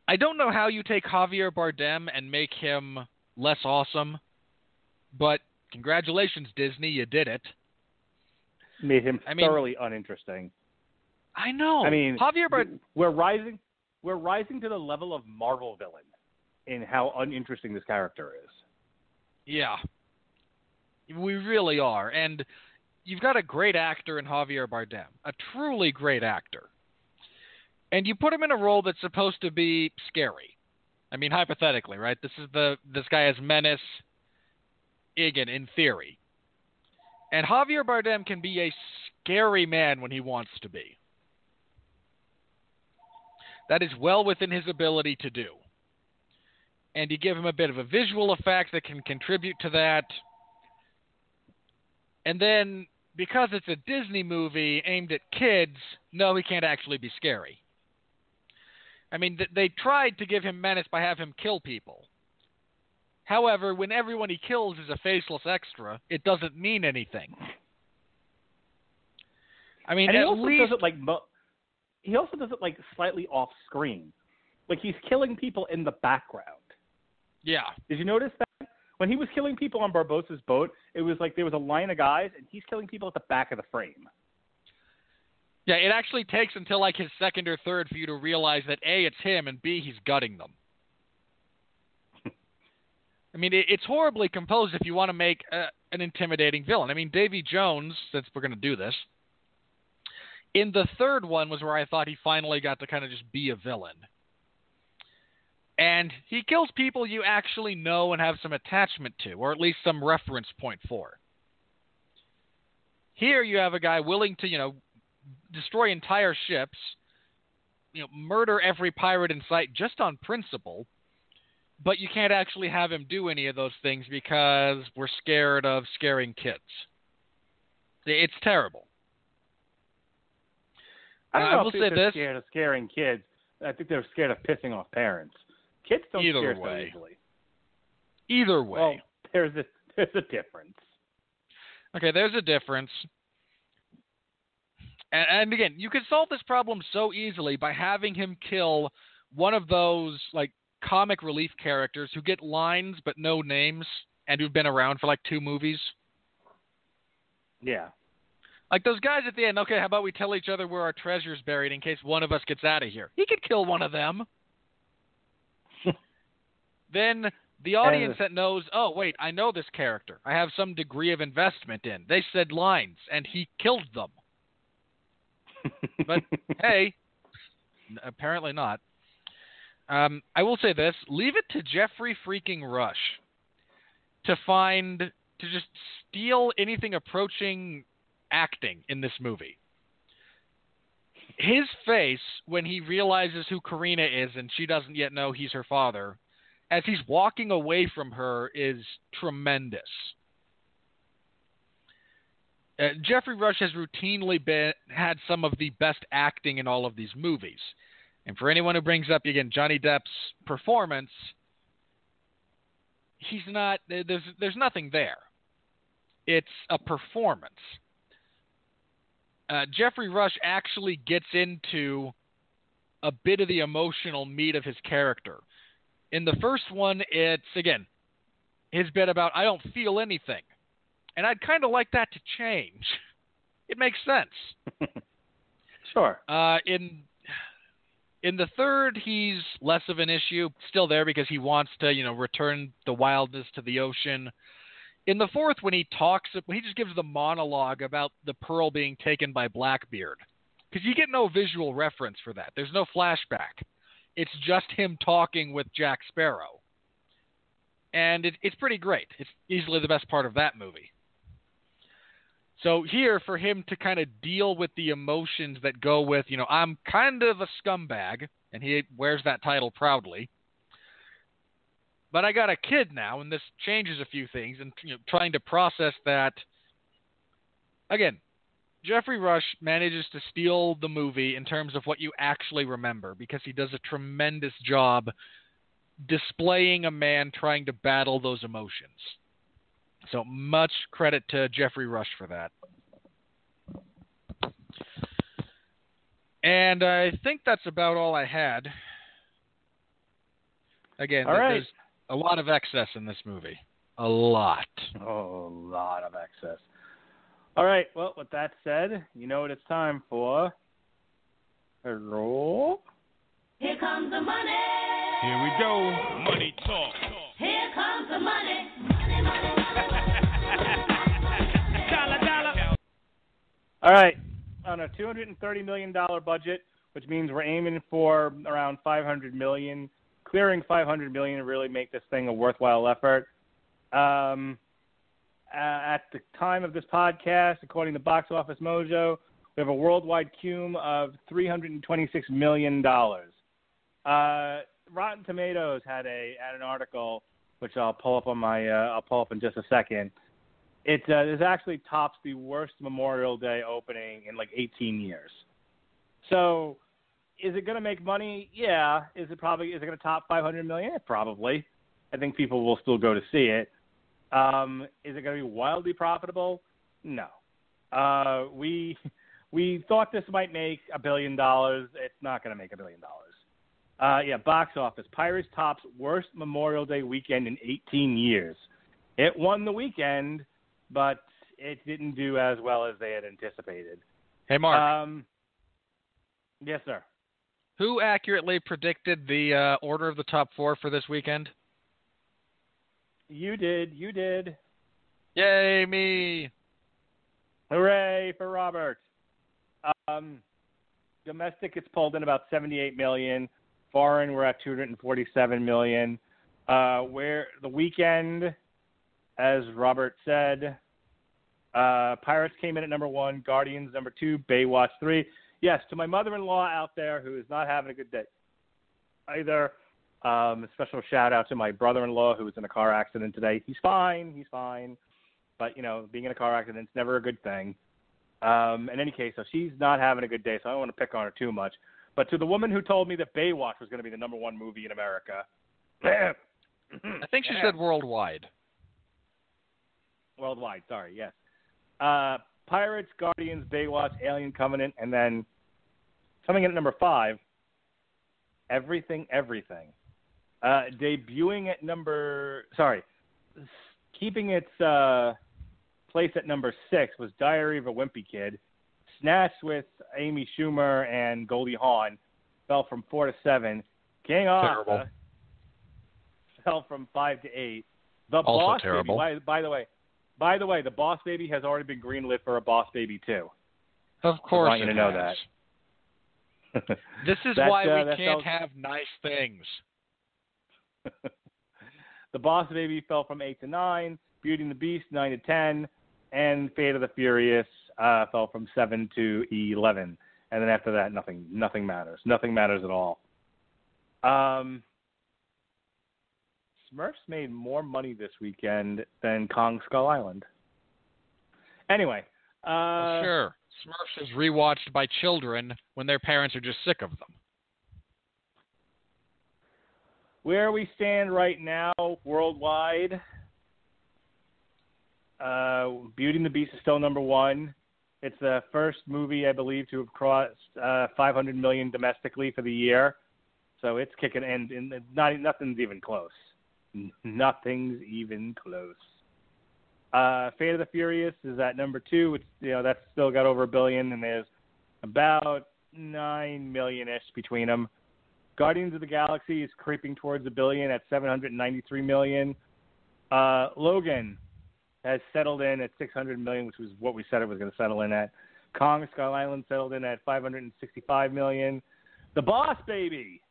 I don't know how you take Javier Bardem and make him less awesome, but congratulations, Disney, you did it. Made him thoroughly uninteresting. I know. Javier Bardem. We're rising to the level of Marvel villain in how uninteresting this character is. Yeah. We really are. And you've got a great actor in Javier Bardem, a truly great actor. And you put him in a role that's supposed to be scary. Hypothetically, right? This guy has menace, again, in theory. And Javier Bardem can be a scary man when he wants to be. That is well within his ability to do. And you give him a bit of a visual effect that can contribute to that. And then, because it's a Disney movie aimed at kids, no, he can't actually be scary. They tried to give him menace by having him kill people. However, when everyone he kills is a faceless extra, it doesn't mean anything. And he also does it slightly off screen. Like he's killing people in the background. Yeah. Did you notice that? When he was killing people on Barbossa's boat, it was like there was a line of guys, and he's killing people at the back of the frame. Yeah, it actually takes until his second or third for you to realize that A, it's him, and B, he's gutting them. It's horribly composed if you want to make an intimidating villain. Davy Jones, since we're going to do this, in the third one was where I thought he finally got to kind of just be a villain. And he kills people you actually know and have some attachment to, or at least some reference point for. Here you have a guy willing to, destroy entire ships, murder every pirate in sight just on principle, but you can't actually have him do any of those things because we're scared of scaring kids. It's terrible. I don't know if say they're this. scared of scaring kids. I think they're scared of pissing off parents. Kids don't scare so easily. Either way. Well, there's a difference. Okay, there's a difference. And again, you could solve this problem so easily by having him kill one of those, comic relief characters who get lines but no names and who've been around for, 2 movies. Yeah. Like those guys at the end, okay, how about we tell each other where our treasure's buried in case one of us gets out of here? He could kill one of them. Then the audience that knows, oh, wait, I know this character. I have some degree of investment in. They said lines, and he killed them. But, hey, apparently not. I will say this. Leave it to Geoffrey freaking Rush to just steal anything approaching acting in this movie. His face when he realizes who Carina is and she doesn't yet know he's her father, as he's walking away from her, is tremendous. Geoffrey Rush has routinely had some of the best acting in all of these movies. And for anyone who brings up, again, Johnny Depp's performance, there's nothing there. It's a performance. Geoffrey Rush actually gets into a bit of the emotional meat of his character. In the first one, it's, again, his bit about, I don't feel anything. And I'd kind of like that to change. It makes sense. Sure. In the third, he's less of an issue. Still there because he wants to, return the wildness to the ocean. In the fourth, when he just gives the monologue about the pearl being taken by Blackbeard. Because you get no visual reference for that. There's no flashback. It's just him talking with Jack Sparrow. And it's pretty great. It's easily the best part of that movie. So here, for him to kind of deal with the emotions that go with, I'm kind of a scumbag, and he wears that title proudly. But I got a kid now, and this changes a few things, and trying to process that. Again, Geoffrey Rush manages to steal the movie in terms of what you actually remember, because he does a tremendous job displaying a man trying to battle those emotions. So much credit to Geoffrey Rush for that. And I think that's about all I had. Again, there's a lot of excess in this movie. A lot. Oh, a lot of excess. All right. Well, with that said, you know what it's time for. Hello? Here comes the money. Here we go. Money talk. Here comes the money. Money, money, money. Dollar, dollar. All right. On a $230 million budget, which means we're aiming for around $500 million. Clearing $500 million to really make this thing a worthwhile effort. At the time of this podcast, according to Box Office Mojo, we have a worldwide cum of $326 million. Rotten Tomatoes had an article, which I'll pull up in just a second. It actually tops the worst Memorial Day opening in 18 years. So, is it going to make money? Yeah. Is it going to top $500 million? Probably. I think people will still go to see it. Is it going to be wildly profitable? No. We thought this might make $1 billion. It's not going to make $1 billion. Box office. Pirates tops worst Memorial Day weekend in 18 years. It won the weekend, but it didn't do as well as they had anticipated. Hey, Mark. Yes, sir. Who accurately predicted the order of the top 4 for this weekend? You did. Yay, me. Hooray for Robert. Domestic, it's pulled in about $78 million. Foreign, we're at $247 million. Where the weekend, as Robert said, Pirates came in at number 1, Guardians number 2, Baywatch 3. Yes, to my mother-in-law out there who is not having a good day either, a special shout-out to my brother-in-law who was in a car accident today. He's fine. But, being in a car accident is never a good thing. In any case, so she's not having a good day, so I don't want to pick on her too much. But to the woman who told me that Baywatch was going to be the number 1 movie in America. I think she said worldwide. Worldwide, sorry, yes. Pirates, Guardians, Baywatch, Alien Covenant, and then coming in at number 5, Everything. Debuting at keeping its place at number 6 was Diary of a Wimpy Kid. Snatched with Amy Schumer and Goldie Hawn fell from 4 to 7. King Arthur fell from 5 to 8. The Also Boss terrible. Baby, by the way, the Boss Baby has already been greenlit for a Boss Baby 2. Of course, I want you to know that. This is why we can't have nice things. The Boss Baby fell from 8 to 9. Beauty and the Beast 9 to 10, and Fate of the Furious fell from 7 to 11. And then after that, nothing matters. Nothing matters at all. Smurfs made more money this weekend than Kong Skull Island. Anyway. Sure. Smurfs is rewatched by children when their parents are just sick of them. Where we stand right now worldwide, Beauty and the Beast is still number 1. It's the first movie, I believe, to have crossed $500 million domestically for the year. So it's kicking, and nothing's even close. Nothing's even close. Fate of the Furious is at number 2. It's that's still got over $1 billion, and there's about 9 million-ish between them. Guardians of the Galaxy is creeping towards $1 billion at $793 million. Logan has settled in at $600 million, which was what we said it was going to settle in at. Kong Skull Island settled in at $565 million. The Boss Baby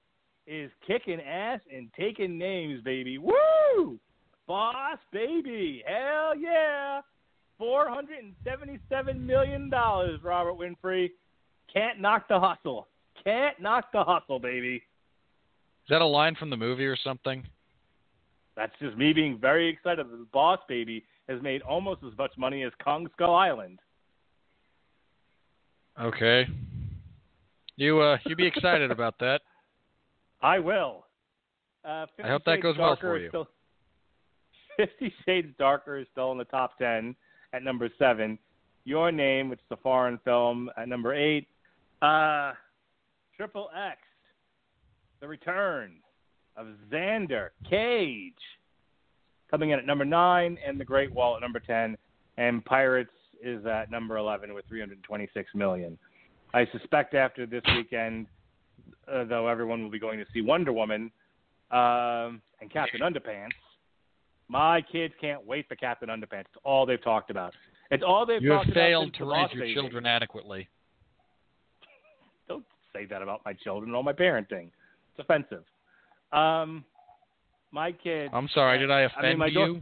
is kicking ass and taking names, baby. Woo! Boss Baby. Hell yeah. $477 million, Robert Winfree. Can't knock the hustle. Can't knock the hustle, baby. Is that a line from the movie or something? That's just me being very excited that the Boss Baby has made almost as much money as Kong Skull Island. Okay. You be excited about that. I will. I hope that goes well for you. 50 Shades Darker is still in the top 10 at number 7. Your Name, which is a foreign film, at number 8. Triple X, The Return of Xander Cage, coming in at number 9, and The Great Wall at number 10. And Pirates is at number 11 with $326 million. I suspect after this weekend, though, everyone will be going to see Wonder Woman and Captain Underpants. My kids can't wait for Captain Underpants. It's all they've talked about. It's all they've talked about. You have failed to raise your children adequately. Don't say that about my children or my parenting. It's offensive. My kids. I'm sorry. Did I offend you?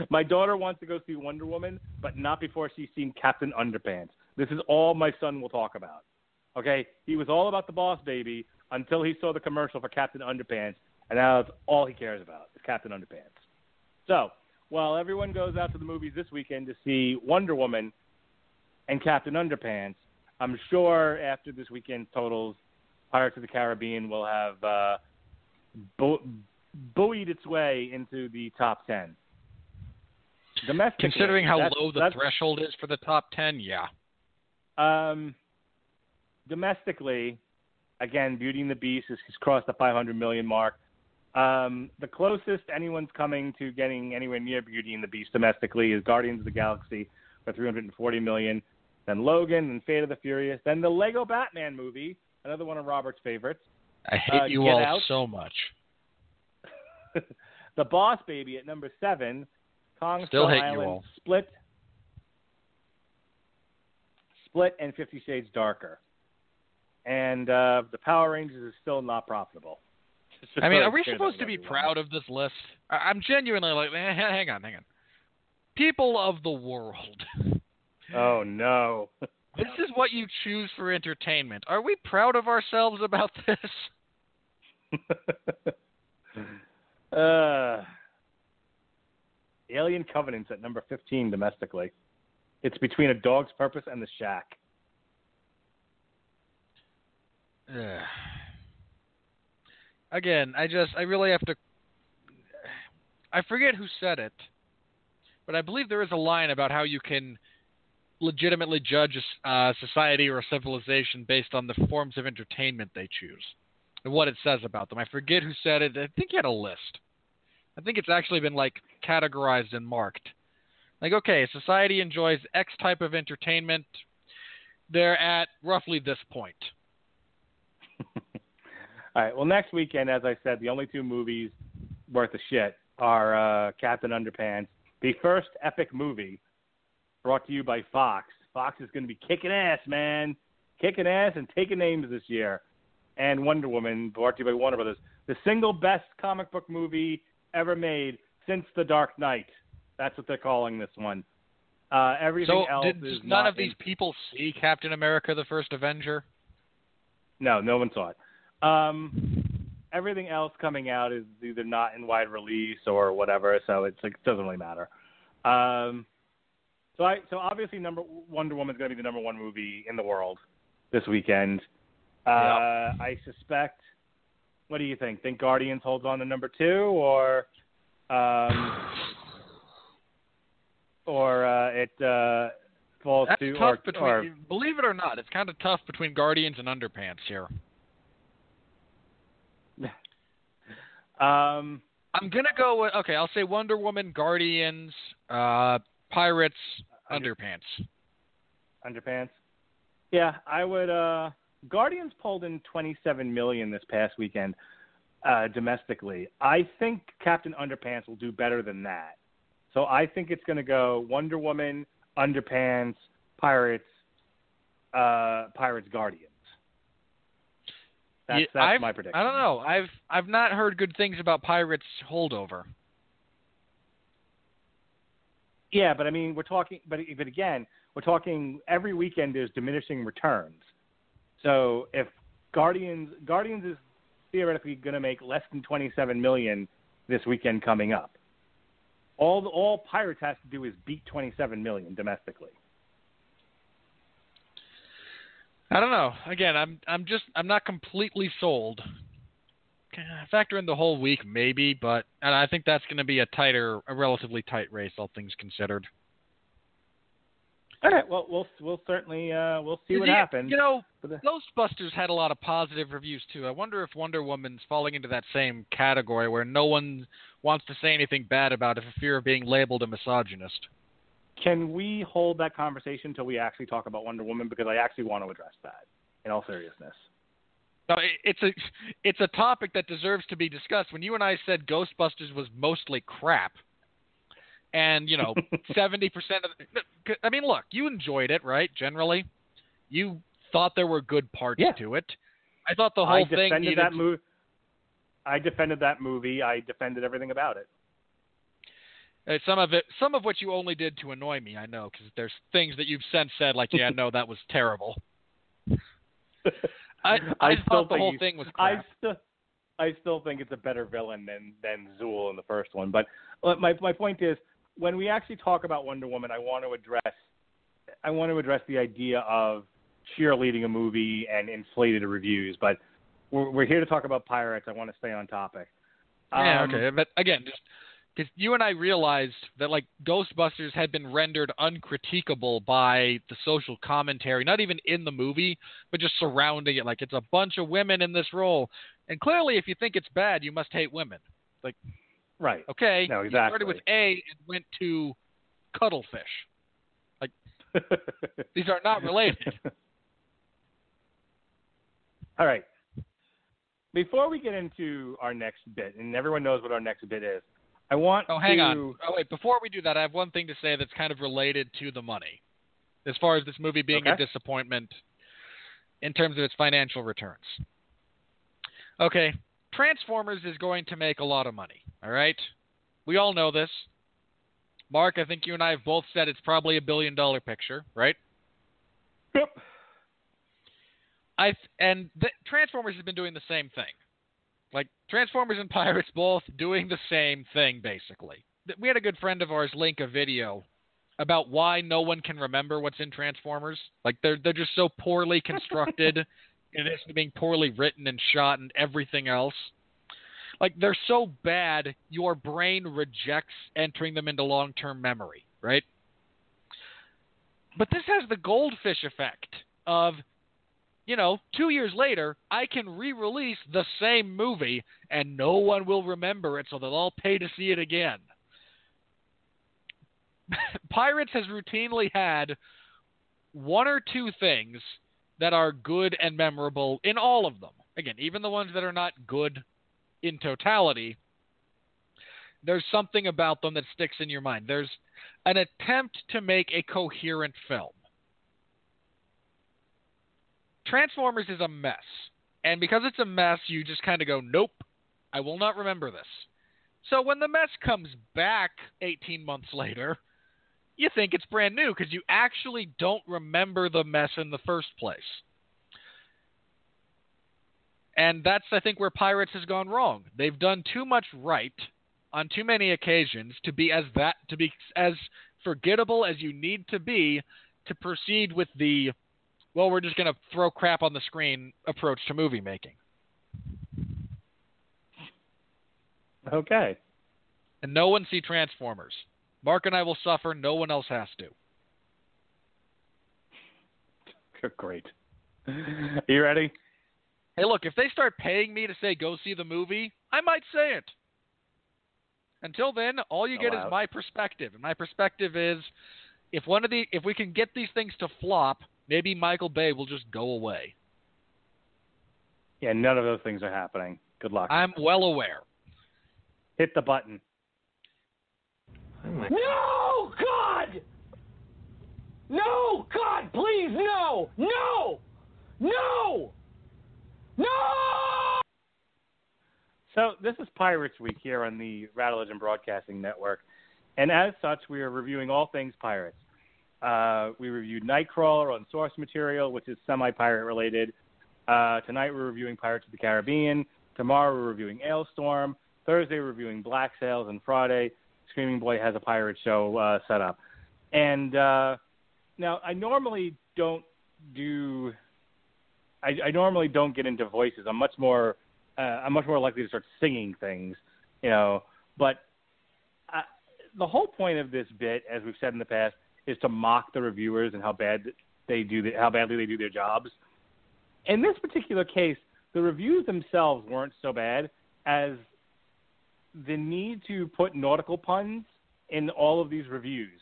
My daughter wants to go see Wonder Woman, but not before she's seen Captain Underpants. This is all my son will talk about. Okay? He was all about the Boss Baby until he saw the commercial for Captain Underpants, and now that's all he cares about is Captain Underpants. So, while everyone goes out to the movies this weekend to see Wonder Woman and Captain Underpants, I'm sure after this weekend's totals, Pirates of the Caribbean will have buoyed its way into the top 10. Domestically, considering how low the threshold is for the top 10, yeah. Domestically, again, Beauty and the Beast has crossed the 500 million mark. The closest anyone's coming to getting anywhere near Beauty and the Beast domestically is Guardians of the Galaxy for $340 million, then Logan, and Fate of the Furious, then the Lego Batman movie, another one of Robert's favorites. I hate you all so much. The Boss Baby at number 7, Kong Still Skull hate Island, you all. Split, and 50 Shades Darker. and the Power Rangers is still not profitable. I mean, are we supposed to be proud of this list? I'm genuinely like, hang on. People of the world. Oh, no. This is what you choose for entertainment. Are we proud of ourselves about this? Alien Covenant's at number 15 domestically. It's between A Dog's Purpose and The Shack. Again, I really have to... I forget who said it, but I believe there is a line about how you can legitimately judge a society or a civilization based on the forms of entertainment they choose and what it says about them. I forget who said it. I think he had a list. I think it's actually been, categorized and marked. Okay, society enjoys X type of entertainment. They're at roughly this point. All right. Well, next weekend, as I said, the only two movies worth a shit are Captain Underpants, the first epic movie brought to you by Fox. Fox is going to be kicking ass, man. Kicking ass and taking names this year. And Wonder Woman, brought to you by Warner Brothers. The single best comic book movie ever made since The Dark Knight. That's what they're calling this one. Everything else is none of these people see Captain America, the First Avenger? No one saw it. Everything else coming out is either not in wide release or whatever, so it doesn't really matter. So obviously Wonder Woman is going to be the number one movie in the world this weekend. I suspect. What do you think? Think Guardians holds on to number 2, or it falls That's to tough between. Believe it or not, it's kind of tough between Guardians and Underpants here. I'm gonna go with I'll say Wonder Woman, Guardians, Pirates, Underpants. Underpants. Yeah, I would. Guardians pulled in $27 million this past weekend domestically. I think Captain Underpants will do better than that. So I think it's going to go Wonder Woman, Underpants, Pirates, Guardians. That's my prediction. I don't know. I've not heard good things about Pirates holdover. Yeah, but I mean, we're talking. But again, we're talking every weekend. There's diminishing returns. So if Guardians is theoretically going to make less than $27 million this weekend coming up, all Pirates has to do is beat $27 million domestically. I don't know. Again, I'm not completely sold. Factor in the whole week, maybe, but I think that's going to be a relatively tight race, all things considered. All right. Well, we'll certainly we'll see what happens. Ghostbusters had a lot of positive reviews too. I wonder if Wonder Woman's falling into that same category where no one wants to say anything bad about it for fear of being labeled a misogynist. Can we hold that conversation until we actually talk about Wonder Woman? Because I actually want to address that in all seriousness. No, it's a topic that deserves to be discussed. When you and I said Ghostbusters was mostly crap, and 70% of I mean, look, you enjoyed it, right? Generally, you thought there were good parts to it. I thought the whole thing needed. I defended that movie. I defended everything about it. Some of which you only did to annoy me, I know, because there's things that you've since said, like, yeah, no, that was terrible. I thought the whole thing was crap. I still think it's a better villain than Zool in the first one. But my point is, when we actually talk about Wonder Woman, I want to address the idea of cheerleading a movie and inflated reviews. But we're here to talk about Pirates. I want to stay on topic. Yeah, okay. But again, just because you and I realized that, like, Ghostbusters had been rendered uncritiquable by the social commentary, not even in the movie, but just surrounding it. Like, it's a bunch of women in this role. And clearly, if you think it's bad, you must hate women. Like, right. Okay. No, exactly. You started with A and went to cuttlefish. Like, these are not related. All right. Before we get into our next bit, and everyone knows what our next bit is, I want hang on. Oh, wait. Before we do that, I have one thing to say that's kind of related to the money. As far as this movie being a disappointment, in terms of its financial returns. Okay, Transformers is going to make a lot of money, all right? We all know this. Mark, I think you and I have both said it's probably $1 billion picture, right? Yep. Transformers has been doing the same thing. Like, Transformers and Pirates both doing the same thing, basically. We had a good friend of ours link a video about why no one can remember what's in Transformers. Like, they're just so poorly constructed, in addition to being poorly written and shot and everything else. Like, they're so bad, your brain rejects entering them into long-term memory, right? But this has the goldfish effect of, 2 years later, I can re-release the same movie and no one will remember it, so they'll all pay to see it again. Pirates has routinely had one or two things that are good and memorable in all of them. Again, even the ones that are not good in totality, there's something about them that sticks in your mind. There's an attempt to make a coherent film. Transformers is a mess. And because it's a mess, you just kind of go, nope, I will not remember this. So when the mess comes back 18 months later, you think it's brand new because you actually don't remember the mess in the first place. And that's, I think, where Pirates has gone wrong. They've done too much right on too many occasions to be as forgettable as you need to be to proceed with the, well, we're just going to throw crap on the screen approach to movie making. Okay. And no one see Transformers. Mark and I will suffer. No one else has to. Great. Are you ready? Hey, look, if they start paying me to say go see the movie, I might say it. Until then, all you get is my perspective. And my perspective is if we can get these things to flop, maybe Michael Bay will just go away. Yeah, none of those things are happening. Good luck. I'm well aware. Hit the button. No, God! No, God, please, no! No! No! No! So this is Pirates Week here on the Radulich and Broadcasting Network. And as such, we are reviewing all things Pirates. We reviewed Nightcrawler on source material, which is semi-pirate related. Tonight we're reviewing Pirates of the Caribbean. Tomorrow we're reviewing Ailstorm. Thursday we're reviewing Black Sails. And Friday, Screaming Boy has a pirate show set up. And now I normally don't get into voices. I'm much more likely to start singing things, But the whole point of this bit, as we've said in the past, is to mock the reviewers and how badly they do their jobs. In this particular case, the reviews themselves weren't so bad as the need to put nautical puns in all of these reviews.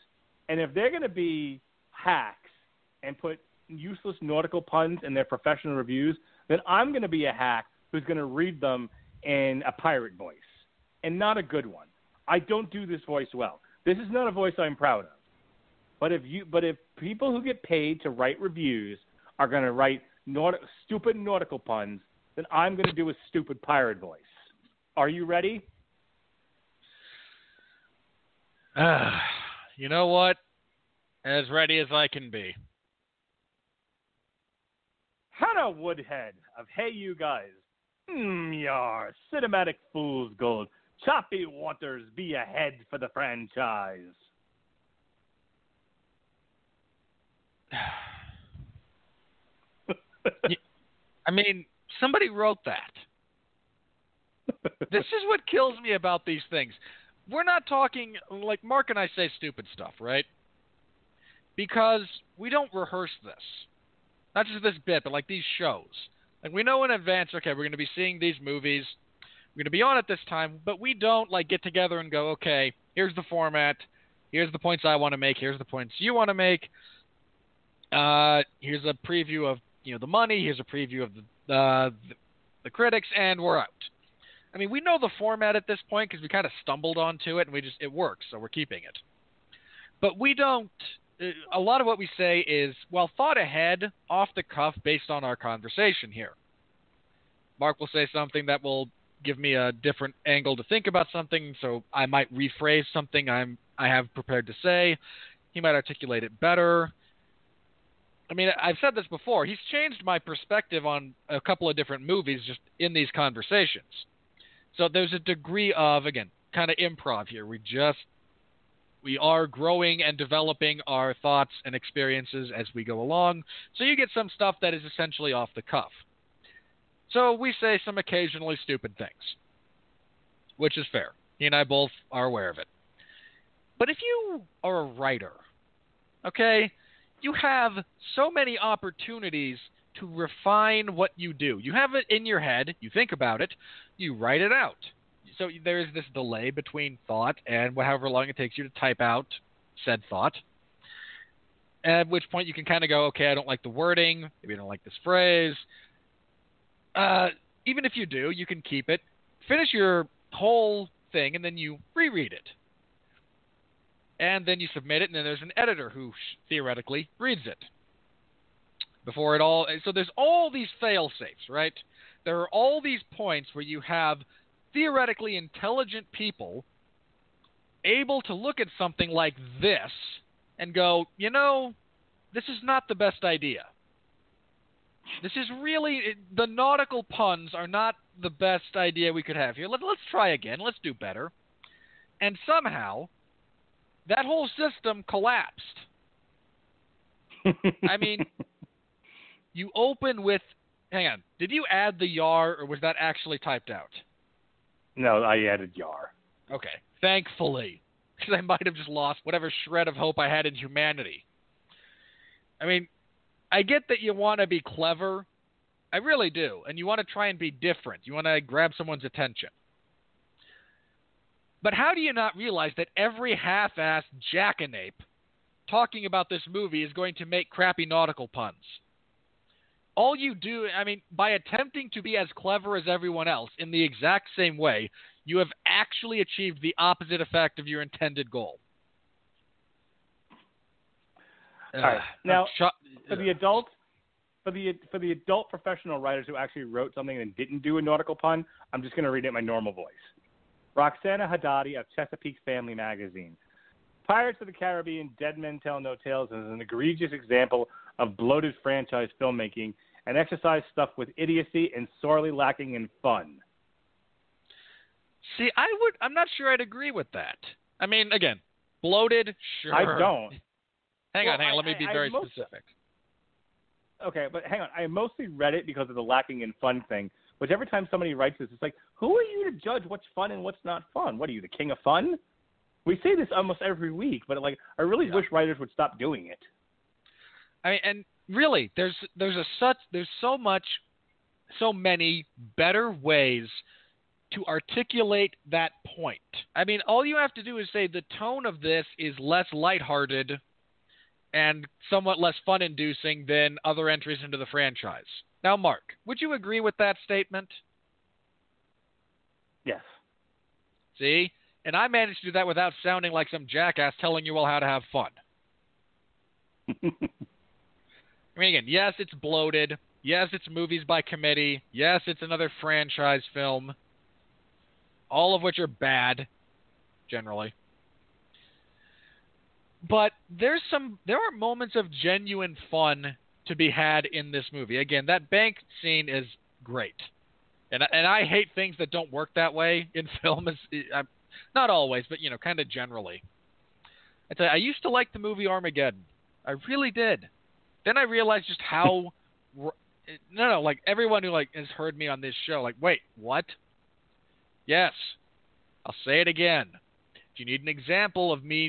And if they're going to be hacks and put useless nautical puns in their professional reviews, then I'm going to be a hack who's going to read them in a pirate voice, and not a good one. I don't do this voice well. This is not a voice I'm proud of. But if people who get paid to write reviews are going to write stupid nautical puns, then I'm going to do a stupid pirate voice. Are you ready? You know what? As ready as I can be. Hannah Woodhead of Hey You Guys. Yar, cinematic fool's gold. Choppy waters be ahead for the franchise. I mean, somebody wrote that. This is what kills me about these things. We're not talking, like Mark and I say stupid stuff, right? Because we don't rehearse this. Not just this bit, but like these shows. Like we know in advance, okay, we're going to be seeing these movies. We're going to be on at this time, but we don't like get together and go, okay, here's the format. Here's the points I want to make. Here's the points you want to make. Here's a preview of the money. Here's a preview of the critics, and we're out. I mean, we know the format at this point because we kind of stumbled onto it, and it works, so we're keeping it. But we don't a lot of what we say is, well, thought ahead, off the cuff, based on our conversation here. Mark will say something that will give me a different angle to think about something, so I might rephrase something I have prepared to say. He might articulate it better. I mean, I've said this before. He's changed my perspective on a couple of different movies just in these conversations. So there's a degree of, again, kind of improv here. We are growing and developing our thoughts and experiences as we go along. So you get some stuff that is essentially off the cuff. So we say some occasionally stupid things, which is fair. He and I both are aware of it. But if you are a writer, okay, you have so many opportunities to refine what you do. You have it in your head, you think about it, you write it out. So there is this delay between thought and however long it takes you to type out said thought. At which point you can kind of go, okay, I don't like the wording, maybe I don't like this phrase. Even if you do, you can keep it, finish your whole thing, and then you reread it. And then you submit it, and then there's an editor who theoretically reads it. Before it all, so there's all these fail-safes, right? There are all these points where you have theoretically intelligent people able to look at something like this and go, you know, this is not the best idea. This is really, the nautical puns are not the best idea we could have here. Let's try again. Let's do better. And somehow, that whole system collapsed. I mean, you open with, hang on, did you add the yar or was that actually typed out? No, I added yar. Okay, thankfully, because I might have just lost whatever shred of hope I had in humanity. I mean, I get that you want to be clever. I really do. And you want to try and be different. You want to grab someone's attention. But how do you not realize that every half-assed jackanape talking about this movie is going to make crappy nautical puns? All you do, I mean, by attempting to be as clever as everyone else in the exact same way, you have actually achieved the opposite effect of your intended goal. All right. Now, for the adult professional writers who actually wrote something and didn't do a nautical pun, I'm just going to read it in my normal voice. Roxana Haddadi of Chesapeake Family Magazine. Pirates of the Caribbean, Dead Men Tell No Tales is an egregious example of bloated franchise filmmaking and exercise stuff with idiocy and sorely lacking in fun. See, I'm not sure I'd agree with that. I mean, again, bloated, sure. I don't. Hang on, let me be very specific. Okay, but hang on. I mostly read it because of the lacking in fun thing, which every time somebody writes this, it's like, who are you to judge what's fun and what's not fun? What are you, the king of fun? We say this almost every week, but like, I really wish writers would stop doing it. I mean, and really, there's so many better ways to articulate that point. I mean, all you have to do is say the tone of this is less lighthearted and somewhat less fun-inducing than other entries into the franchise. Now, Mark, would you agree with that statement? Yes. See? And I managed to do that without sounding like some jackass telling you all how to have fun. I mean, again, yes, it's bloated. Yes, it's movies by committee. Yes, it's another franchise film. All of which are bad, generally. But there are moments of genuine fun to be had in this movie. Again, that bank scene is great. And I hate things that don't work that way in film. Not always, but, kind of generally. I used to like the movie Armageddon. I really did. Then I realized just how... like, everyone who, has heard me on this show, wait, what? Yes. I'll say it again. If you need an example of me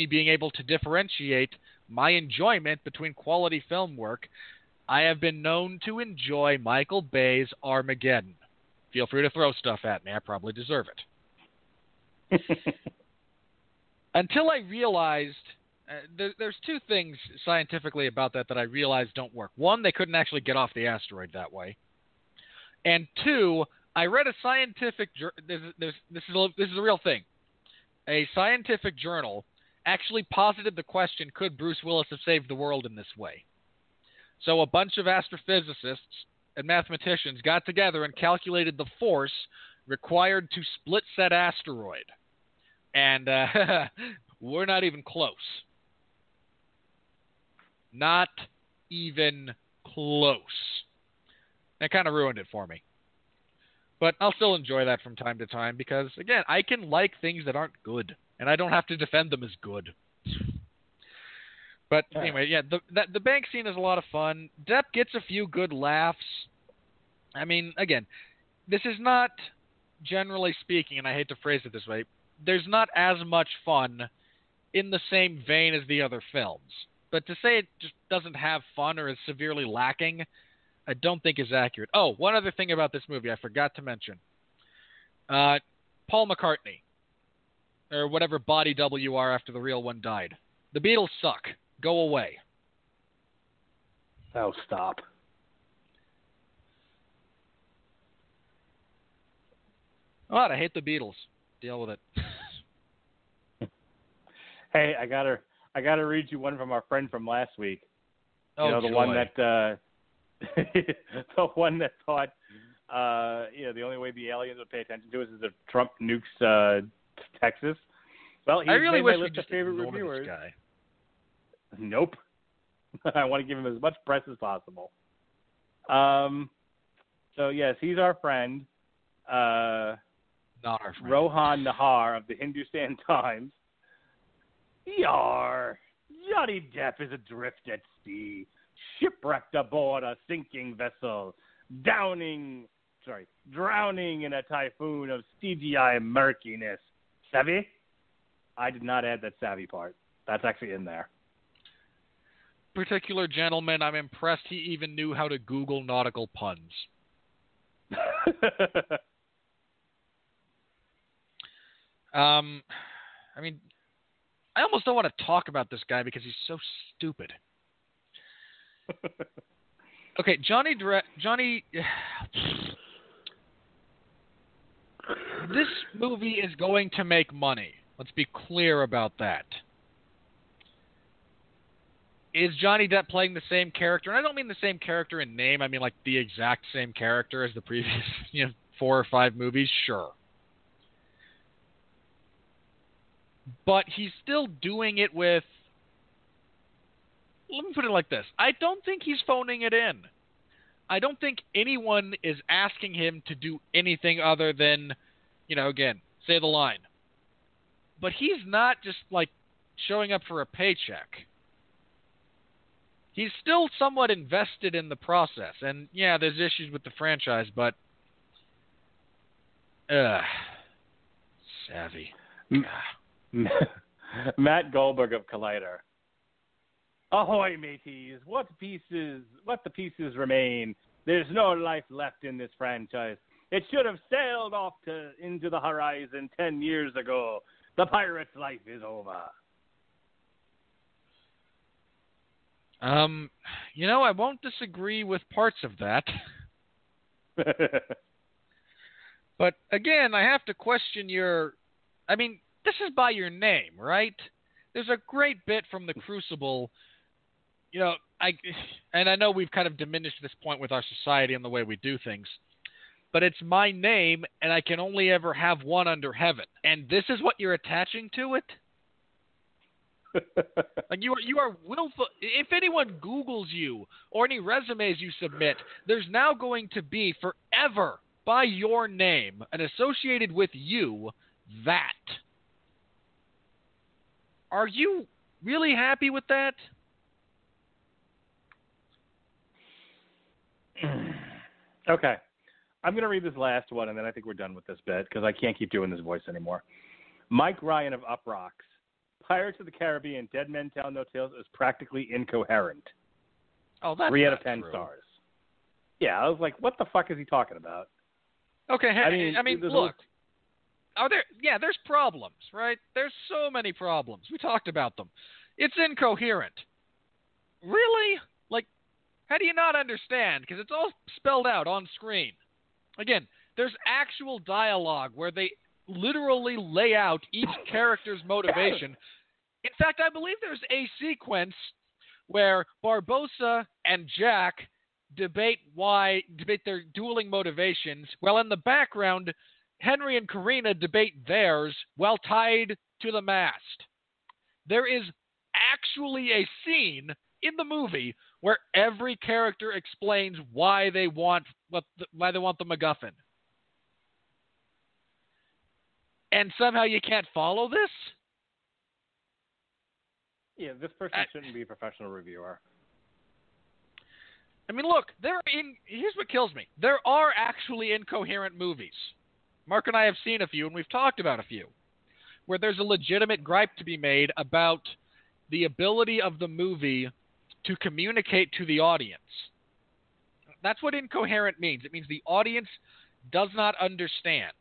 being able to differentiate my enjoyment between quality film work, I have been known to enjoy Michael Bay's Armageddon. Feel free to throw stuff at me. I probably deserve it. Until I realized there's two things scientifically about that I realized don't work. One, they couldn't actually get off the asteroid that way. And two, I read a scientific this is a real thing. A scientific journal actually posited the question, could Bruce Willis have saved the world in this way? So a bunch of astrophysicists and mathematicians got together and calculated the force required to split said asteroid. And we're not even close. Not even close. That kind of ruined it for me. But I'll still enjoy that from time to time because, again, I can like things that aren't good, and I don't have to defend them as good. But anyway, yeah, the bank scene is a lot of fun. Depp gets a few good laughs. I mean, again, this is not, generally speaking, and I hate to phrase it this way, there's not as much fun in the same vein as the other films. But to say it just doesn't have fun or is severely lacking, I don't think is accurate. Oh, one other thing about this movie I forgot to mention. Paul McCartney, or whatever body double you are after the real one died. The Beatles suck. Go away. Oh, stop. What? I hate the Beatles. Deal with it. Hey, I gotta read you one from our friend from last week. Oh, you know, the joy. one that the one that thought the only way the aliens would pay attention to us is if Trump nukes Texas. Well, he's I really made wish my we list of just favorite ignored reviewers. this guy. Nope. I want to give him as much press as possible. So yes, he's our friend. Not our friend. Rohan Nahar of the Hindustan Times. Yar, Johnny Depp is adrift at sea, shipwrecked aboard a sinking vessel, drowning in a typhoon of CGI murkiness. Savvy? I did not add that savvy part. That's actually in there. Particular gentleman, I'm impressed he even knew how to Google nautical puns. I mean, I almost don't want to talk about this guy because he's so stupid. Okay, Johnny. This movie is going to make money. Let's be clear about that. Is Johnny Depp playing the same character? And I don't mean the same character in name. I mean like the exact same character as the previous 4 or 5 movies. Sure. But he's still doing it with... Let me put it like this. I don't think he's phoning it in. I don't think anyone is asking him to do anything other than, again, say the line. But he's not just, showing up for a paycheck. He's still somewhat invested in the process. And, yeah, there's issues with the franchise, but... savvy. Matt Goldberg of Collider. Ahoy, mateys! What the pieces remain? There's no life left in this franchise. It should have sailed off into the horizon 10 years ago. The pirate's life is over. I won't disagree with parts of that. But again, I have to question this is by your name, right? There's a great bit from The Crucible. I know we've kind of diminished this point with our society and the way we do things, but it's my name, and I can only ever have one under heaven. And this is what you're attaching to it? You are willful. If anyone Googles you or any resumes you submit, there's now going to be forever by your name and associated with you that. Are you really happy with that? Okay. I'm going to read this last one, and then I think we're done with this bit because I can't keep doing this voice anymore. Mike Ryan of Uprocks. Pirates of the Caribbean, Dead Men Tell No Tales is practically incoherent. Oh, that's 3 out of not 10 true. stars. Yeah, I was like, what the fuck is he talking about? Okay, I mean, look. There's problems, right? There's so many problems. We talked about them. It's incoherent. Really? How do you not understand? Because it's all spelled out on screen. Again, there's actual dialogue where they literally lay out each character's motivation In fact, I believe there's a sequence where Barbossa and Jack debate their dueling motivations, while in the background, Henry and Carina debate theirs while tied to the mast. There is actually a scene in the movie where every character explains why they want the MacGuffin. And somehow you can't follow this? Yeah, this person shouldn't be a professional reviewer. I mean, look, here's what kills me. There are actually incoherent movies. Mark and I have seen a few, and we've talked about a few, where there's a legitimate gripe to be made about the ability of the movie to communicate to the audience. That's what incoherent means. It means the audience does not understand.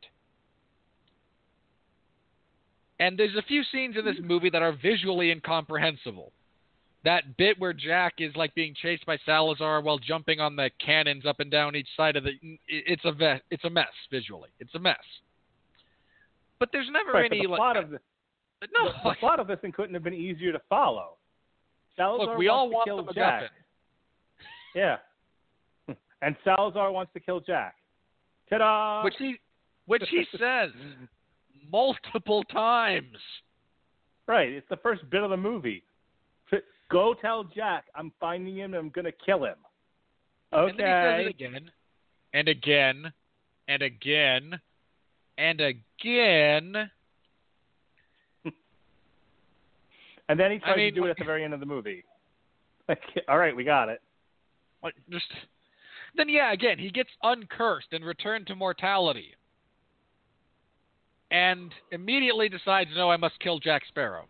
And there's a few scenes in this movie that are visually incomprehensible. That bit where Jack is like being chased by Salazar while jumping on the cannons up and down each side of it's a mess visually. It's a mess. But there's never any the plot of the plot of this thing couldn't have been easier to follow. Salazar look, we all wants want to the kill MacGuffin. Jack. Yeah. And Salazar wants to kill Jack. Ta-da! Which he says multiple times. Right. It's the first bit of the movie. Go tell Jack I'm finding him and I'm going to kill him. Okay. And then he says it again, and again, and again, and again. And then he tries to do it at the very end of the movie. All right, we got it. Then, again, he gets uncursed and returned to mortality. And immediately decides, no, I must kill Jack Sparrow.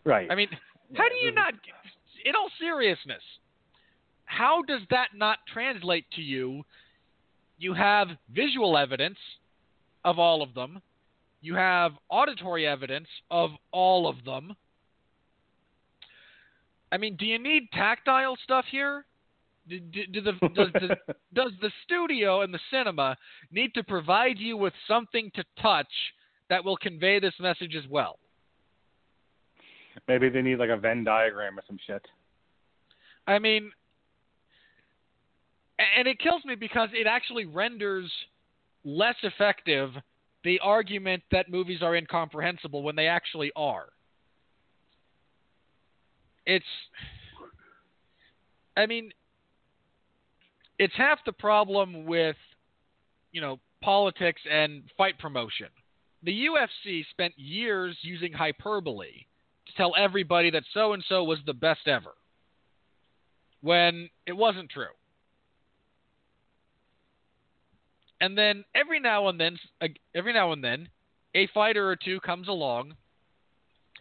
Right. I mean, how do you not, in all seriousness, how does that not translate to you? You have visual evidence of all of them. You have auditory evidence of all of them. I mean, do you need tactile stuff here? Does the studio and the cinema need to provide you with something to touch that will convey this message as well? Maybe they need like a Venn diagram or some shit. I mean, and it kills me because it actually renders less effective the argument that movies are incomprehensible when they actually are. It's half the problem with, politics and fight promotion. The UFC spent years using hyperbole to tell everybody that so-and-so was the best ever, when it wasn't true. And then every now and then, a fighter or two comes along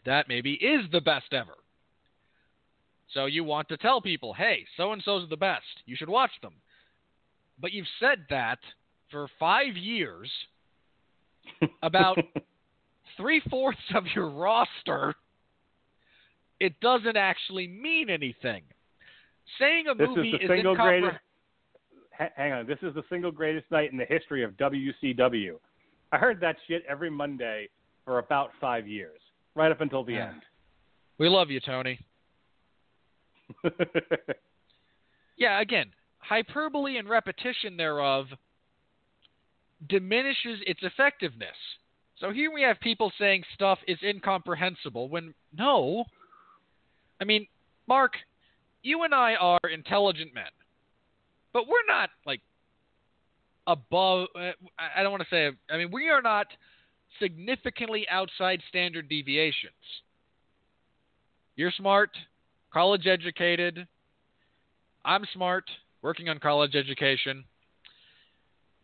that maybe is the best ever. So you want to tell people, hey, so-and-so's the best. You should watch them. But you've said that for 5 years about 3/4 of your roster. It doesn't actually mean anything. Saying a movie is incomprehensible. Hang on. This is the single greatest night in the history of WCW. I heard that shit every Monday for about 5 years, right up until the end. We love you, Tony. Again, hyperbole and repetition thereof diminishes its effectiveness. So here we have people saying stuff is incomprehensible when no. I mean, Mark, you and I are intelligent men, but we're not like above. I don't want to say. I mean, we are not significantly outside standard deviations. You're smart, college educated. I'm smart, working on college education.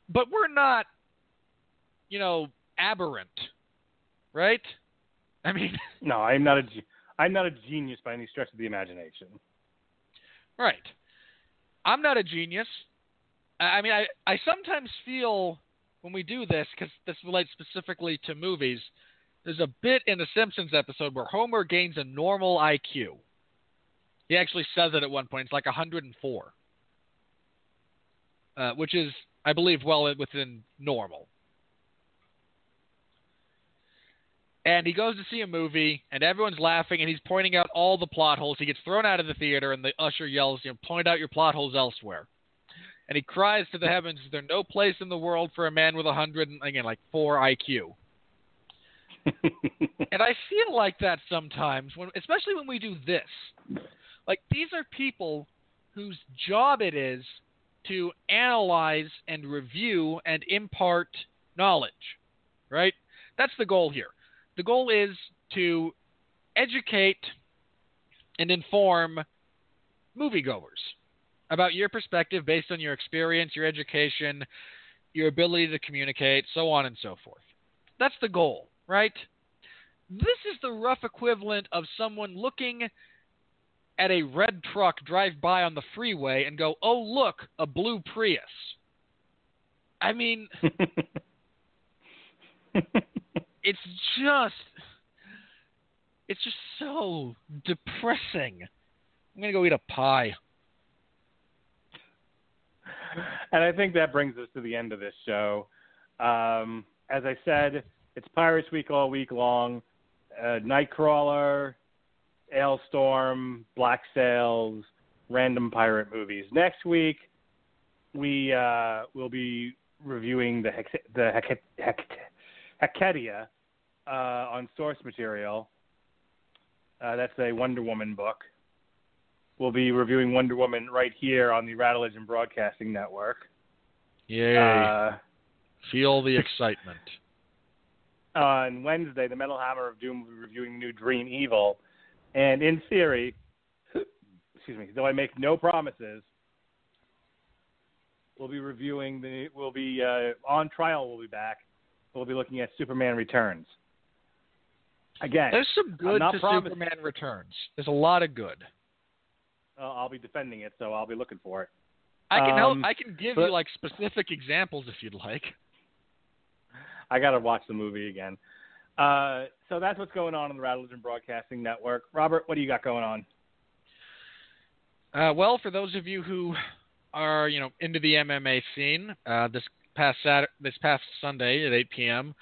But we're not, aberrant, right? I mean, no, I'm not a genius by any stretch of the imagination. Right. I'm not a genius. I mean, I sometimes feel when we do this, because this relates specifically to movies, there's a bit in the Simpsons episode where Homer gains a normal IQ. He actually says it at one point. It's like 104, which is, I believe, well within normal. And he goes to see a movie, and everyone's laughing, and he's pointing out all the plot holes. He gets thrown out of the theater, and the usher yells, point out your plot holes elsewhere. And he cries to the heavens, is there no place in the world for a man with 4 IQ? And I feel like that sometimes, especially when we do this. Like, these are people whose job it is to analyze and review and impart knowledge, right? That's the goal here. The goal is to educate and inform moviegoers about your perspective based on your experience, your education, your ability to communicate, so on and so forth. That's the goal, right? This is the rough equivalent of someone looking at a red truck drive by on the freeway and go, oh, look, a blue Prius. I mean, it's just so depressing. I'm going to go eat a pie. And I think that brings us to the end of this show. As I said, it's Pirates Week all week long. Nightcrawler, Ailstorm, Black Sails, random pirate movies. Next week, we will be reviewing the Hector on source material. That's a Wonder Woman book. We'll be reviewing Wonder Woman right here on the Radulich and Broadcasting Network. Yay. Feel the excitement. On Wednesday, the Metal Hammer of Doom will be reviewing new Dream Evil. And in theory, though I make no promises, we'll be reviewing On Trial will be back. We'll be looking at Superman Returns. Again, there's some good to Superman Returns. There's a lot of good. I'll be defending it, so I'll be looking for it. I can help. I can give you specific examples if you'd like. I got to watch the movie again. So that's what's going on the Radulich and Broadcasting Network. Robert, what do you got going on? Well, for those of you who are into the MMA scene, this past Sunday at 8 p.m.,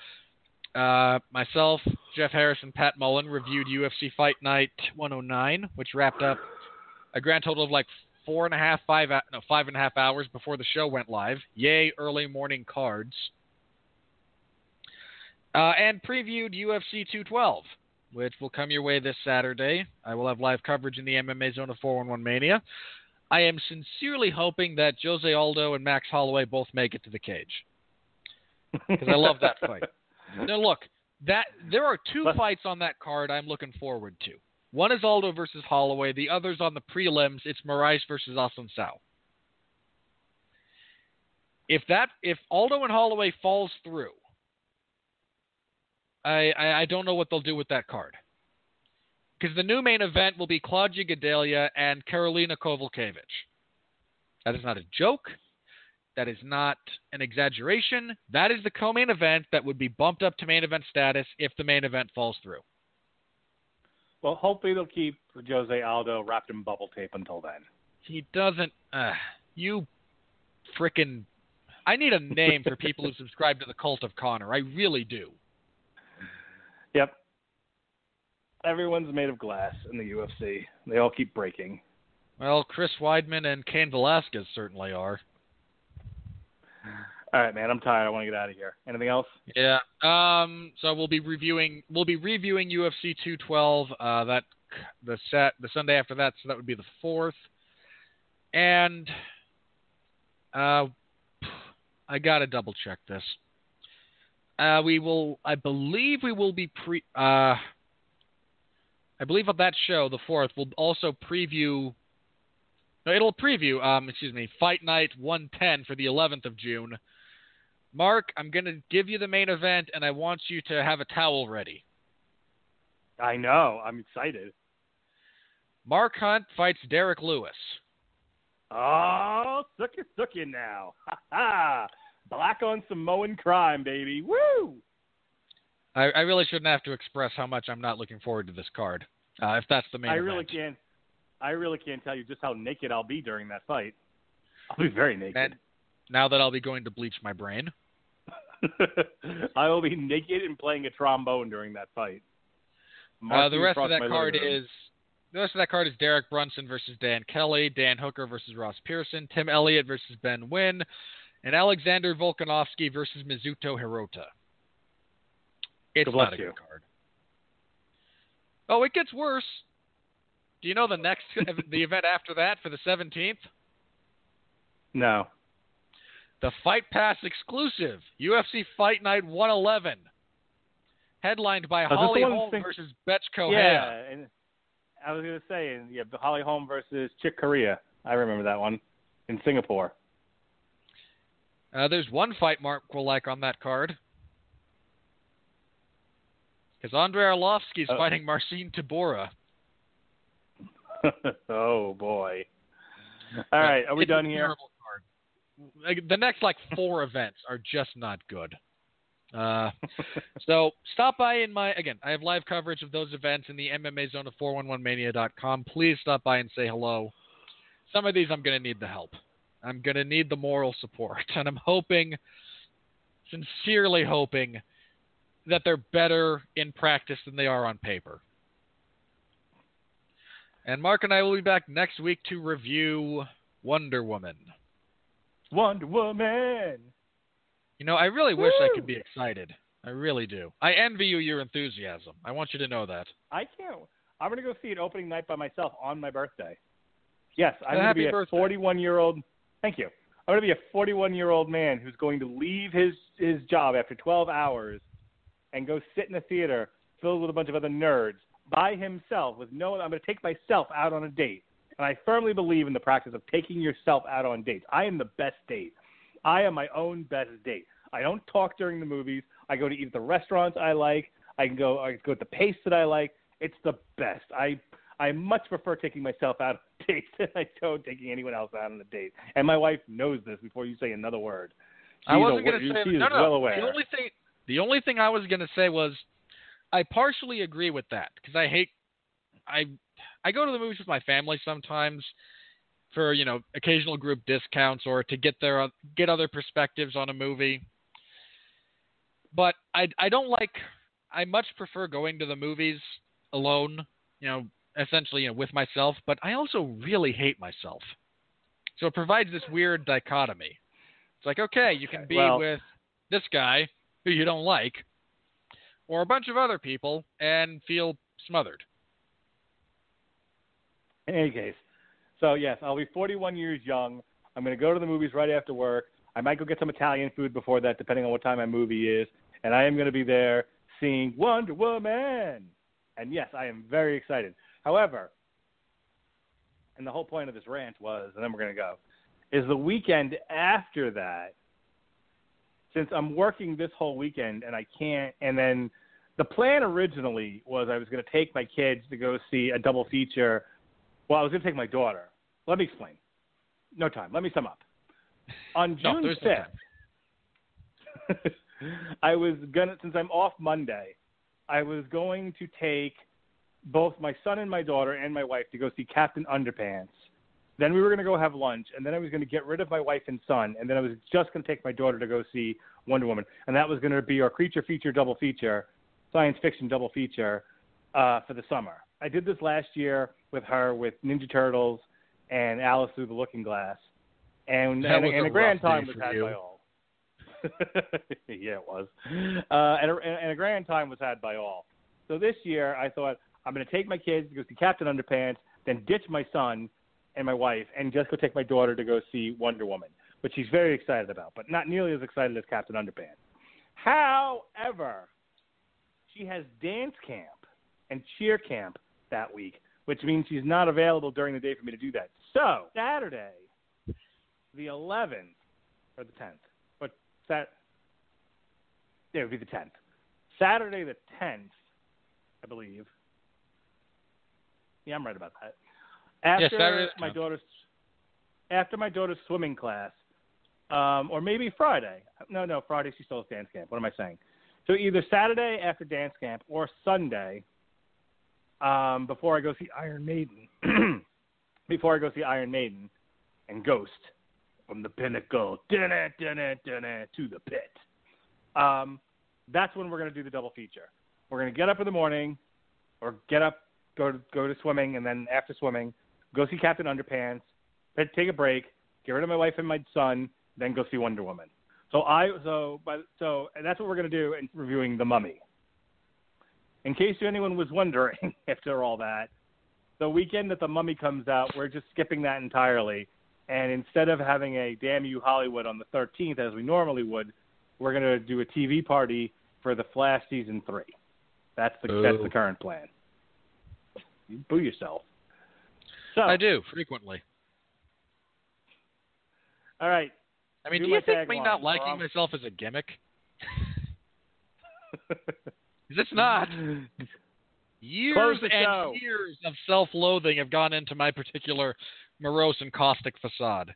myself, Jeff Harris, and Pat Mullen reviewed UFC Fight Night 109, which wrapped up a grand total of 5.5 hours before the show went live. Yay, early morning cards. And previewed UFC 212, which will come your way this Saturday. I will have live coverage in the MMA Zone of 411 Mania. I am sincerely hoping that Jose Aldo and Max Holloway both make it to the cage, because I love that fight. Now, look, there are two fights on that card I'm looking forward to. One is Aldo versus Holloway. The other's on the prelims. It's Moraes versus Assunção. If Aldo and Holloway falls through, I don't know what they'll do with that card. Because the new main event will be Claudia Gadelha and Karolina Kowalkiewicz. That is not a joke. That is not an exaggeration. That is the co-main event that would be bumped up to main event status if the main event falls through. Well, hopefully they'll keep Jose Aldo wrapped in bubble tape until then. He doesn't... you frickin'... I need a name for people who subscribe to the cult of Conor. I really do. Yep. Everyone's made of glass in the UFC. They all keep breaking. Well, Chris Weidman and Cain Velasquez certainly are. All right, man. I'm tired. I want to get out of here. Anything else? Yeah. So we'll be reviewing UFC 212. The Sunday after that, so that would be the 4th. And I gotta double check this. I believe we will be I believe on that show, the 4th, we'll also preview. No, it'll preview. Fight Night 110 for the 11th of June. Mark, I'm going to give you the main event, and I want you to have a towel ready. I know. I'm excited. Mark Hunt fights Derek Lewis. Oh, suck it now. Ha ha. Black on Samoan crime, baby. Woo! I really shouldn't have to express how much I'm not looking forward to this card, if that's the main event. I really can't tell you just how naked I'll be during that fight. I'll be very naked. And now that I'll be going to bleach my brain. I will be naked and playing a trombone during that fight. The rest of that card is Derek Brunson versus Dan Kelly, Dan Hooker versus Ross Pearson, Tim Elliott versus Ben Wynn, and Alexander Volkanovski versus Mizuto Hirota. It's not a good card. Oh, it gets worse. Do you know the event after that for the 17th? No. The Fight Pass exclusive, UFC Fight Night 111, headlined by Holly Holm versus Betch Kohea. Yeah, and I was going to say, Holly Holm versus Chick Corea. I remember that one in Singapore. There's one fight Mark will like on that card. Because Andrei Arlovsky is fighting Marcin Tybura. Oh, boy. All right, are we done here? Terrible card. The next, 4 events are just not good. So stop by I have live coverage of those events in the MMA zone of 411mania.com. Please stop by and say hello. Some of these I'm going to need the help. I'm going to need the moral support. And I'm sincerely hoping, that they're better in practice than they are on paper. And Mark and I will be back next week to review Wonder Woman. Wonder Woman! I really wish I could be excited. I really do. I envy you your enthusiasm. I want you to know that. I can't. I'm going to go see it opening night by myself on my birthday. Yes, I'm going to be a 41-year-old. Thank you. I'm going to be a 41-year-old man who's going to leave his job after 12 hours and go sit in a theater filled with a bunch of other nerds by himself I'm going to take myself out on a date. And I firmly believe in the practice of taking yourself out on dates. I am the best date. I am my own best date. I don't talk during the movies. I go to eat at the restaurants I like. I go at the pace that I like. It's the best. I much prefer taking myself out on dates than I do taking anyone else out on a date. And my wife knows this before you say another word. I wasn't going to say she is well aware. The only thing I was going to say was I partially agree with that because I go to the movies with my family sometimes for, occasional group discounts or to get other perspectives on a movie. But I much prefer going to the movies alone, essentially, with myself, but I also really hate myself. So it provides this weird dichotomy. It's like, okay, you can be with this guy who you don't like, or a bunch of other people and feel smothered. In any case, so yes, I'll be 41 years young. I'm going to go to the movies right after work. I might go get some Italian food before that, depending on what time my movie is. And I am going to be there seeing Wonder Woman. And yes, I am very excited. However, and the whole point of this rant was, and then we're going to go, is the weekend after that, since I'm working this whole weekend and I can't, and then the plan originally was I was going to take my kids to go see a double feature. Well, I was going to take my daughter. Let me explain. No time. Let me sum up. On June 5th, I was going to, since I'm off Monday, I was going to take both my son and my daughter and my wife to go see Captain Underpants. Then we were going to go have lunch, and then I was going to get rid of my wife and son, and then I was just going to take my daughter to go see Wonder Woman. And that was going to be our creature feature double feature, science fiction double feature for the summer. I did this last year with her with Ninja Turtles and Alice Through the Looking Glass. And a grand time was had by all. Yeah, it was. And a grand time was had by all. So this year I thought I'm going to take my kids to go see Captain Underpants, then ditch my son and my wife, and just go take my daughter to go see Wonder Woman, which she's very excited about, but not nearly as excited as Captain Underpants. However, she has dance camp and cheer camp that week, which means she's not available during the day for me to do that. So Saturday, the 11th, or the 10th, but it would be the 10th. Saturday the 10th, I believe. Yeah, I'm right about that. After my daughter's swimming class, or maybe Friday. No, Friday she still has dance camp. What am I saying? So either Saturday after dance camp or Sunday, before I go see Iron Maiden. Before I go see Iron Maiden and Ghost from the pinnacle to the pit. that's when we're going to do the double feature. We're going to get up in the morning, or get up, go to swimming, and then after swimming, go see Captain Underpants, then take a break, get rid of my wife and my son, then go see Wonder Woman. So that's what we're going to do in reviewing The Mummy. In case anyone was wondering, after all that, the weekend that The Mummy comes out, we're just skipping that entirely. And instead of having a Damn You Hollywood on the 13th, as we normally would, we're going to do a TV party for The Flash Season 3. That's the current plan. You boo yourself. So I do, frequently. All right. I mean, do you think me not liking myself is a gimmick? Because it's not. Years and years of self-loathing have gone into my particular morose and caustic facade.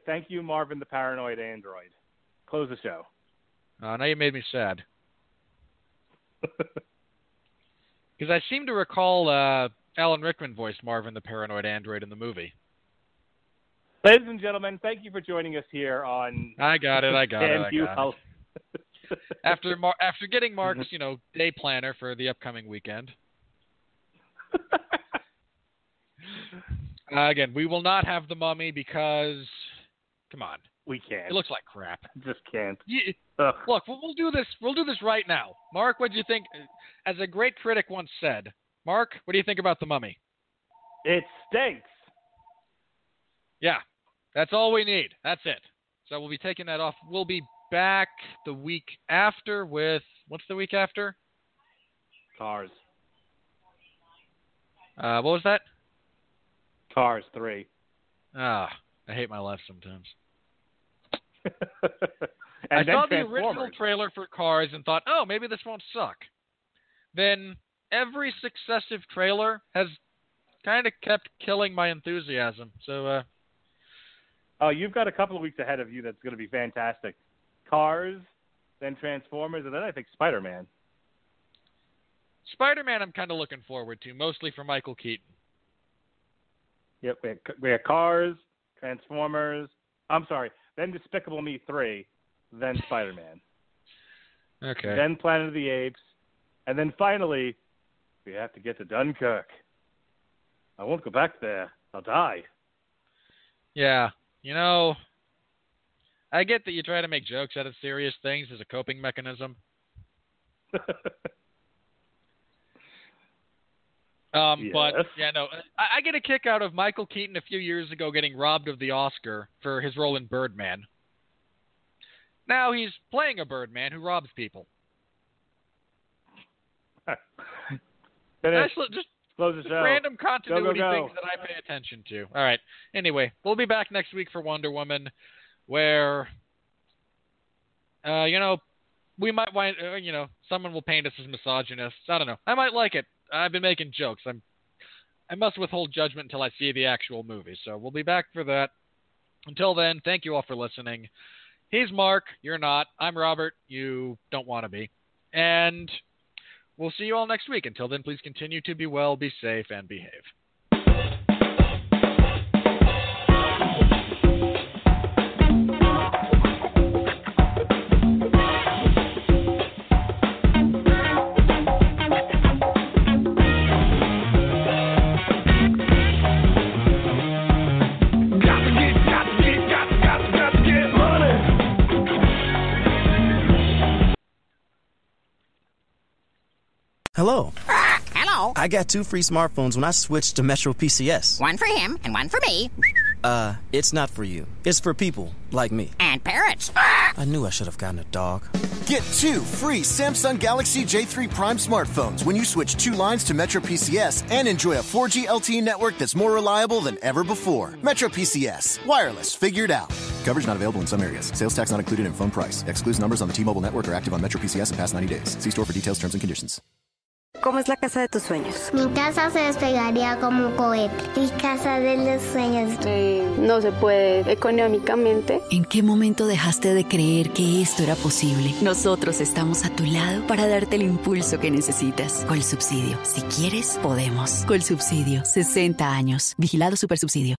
Thank you, Marvin the Paranoid Android. Close the show. Now you made me sad. Because I seem to recall Alan Rickman voiced Marvin the Paranoid Android in the movie. Ladies and gentlemen, thank you for joining us here on... I got it. After getting Mark's, day planner for the upcoming weekend. Again, we will not have The Mummy because, come on, we can't. It looks like crap. Just can't. Look, we'll do this. We'll do this right now. Mark, what do you think? As a great critic once said, Mark, what do you think about The Mummy? It stinks. Yeah, that's all we need. That's it. So we'll be taking that off. We'll be back the week after with, what's the week after? Cars. What was that? Cars 3. I hate my life sometimes. I saw the original trailer for Cars and thought, oh, maybe this won't suck. Then every successive trailer has kind of kept killing my enthusiasm. So, you've got a couple of weeks ahead of you that's going to be fantastic. Cars, then Transformers, and then I think Spider-Man. Spider-Man I'm kind of looking forward to, mostly for Michael Keaton. Yep, we have Cars, Transformers, then Despicable Me 3, then Spider-Man. Okay. Then Planet of the Apes, and then finally, we have to get to Dunkirk. I won't go back there. I'll die. Yeah, I get that you try to make jokes out of serious things as a coping mechanism. Yes. But, I get a kick out of Michael Keaton a few years ago getting robbed of the Oscar for his role in Birdman. Now he's playing a Birdman who robs people. Just close the show. Random continuity Go. things that I pay attention to. All right. Anyway, we'll be back next week for Wonder Woman, where, we might find, someone will paint us as misogynists. I don't know. I might like it. I've been making jokes. I must withhold judgment until I see the actual movie. So we'll be back for that. Until then, thank you all for listening. He's Mark. You're not. I'm Robert. You don't want to be. And we'll see you all next week. Until then, please continue to be well, be safe, and behave. Hello. Hello. I got 2 free smartphones when I switched to Metro PCS. One for him and one for me. It's not for you. It's for people like me. And parrots. I knew I should have gotten a dog. Get 2 free Samsung Galaxy J3 Prime smartphones when you switch 2 lines to Metro PCS and enjoy a 4G LTE network that's more reliable than ever before. Metro PCS. Wireless figured out. Coverage not available in some areas. Sales tax not included in phone price. Excludes numbers on the T-Mobile network or active on Metro PCS in past 90 days. See store for details, terms, and conditions. ¿Cómo es la casa de tus sueños? Mi casa se despegaría como un cohete. Mi casa de los sueños. No se puede económicamente. ¿En qué momento dejaste de creer que esto era posible? Nosotros estamos a tu lado para darte el impulso que necesitas. Colsubsidio. Si quieres, podemos. Colsubsidio. 60 años. Vigilado Supersubsidio.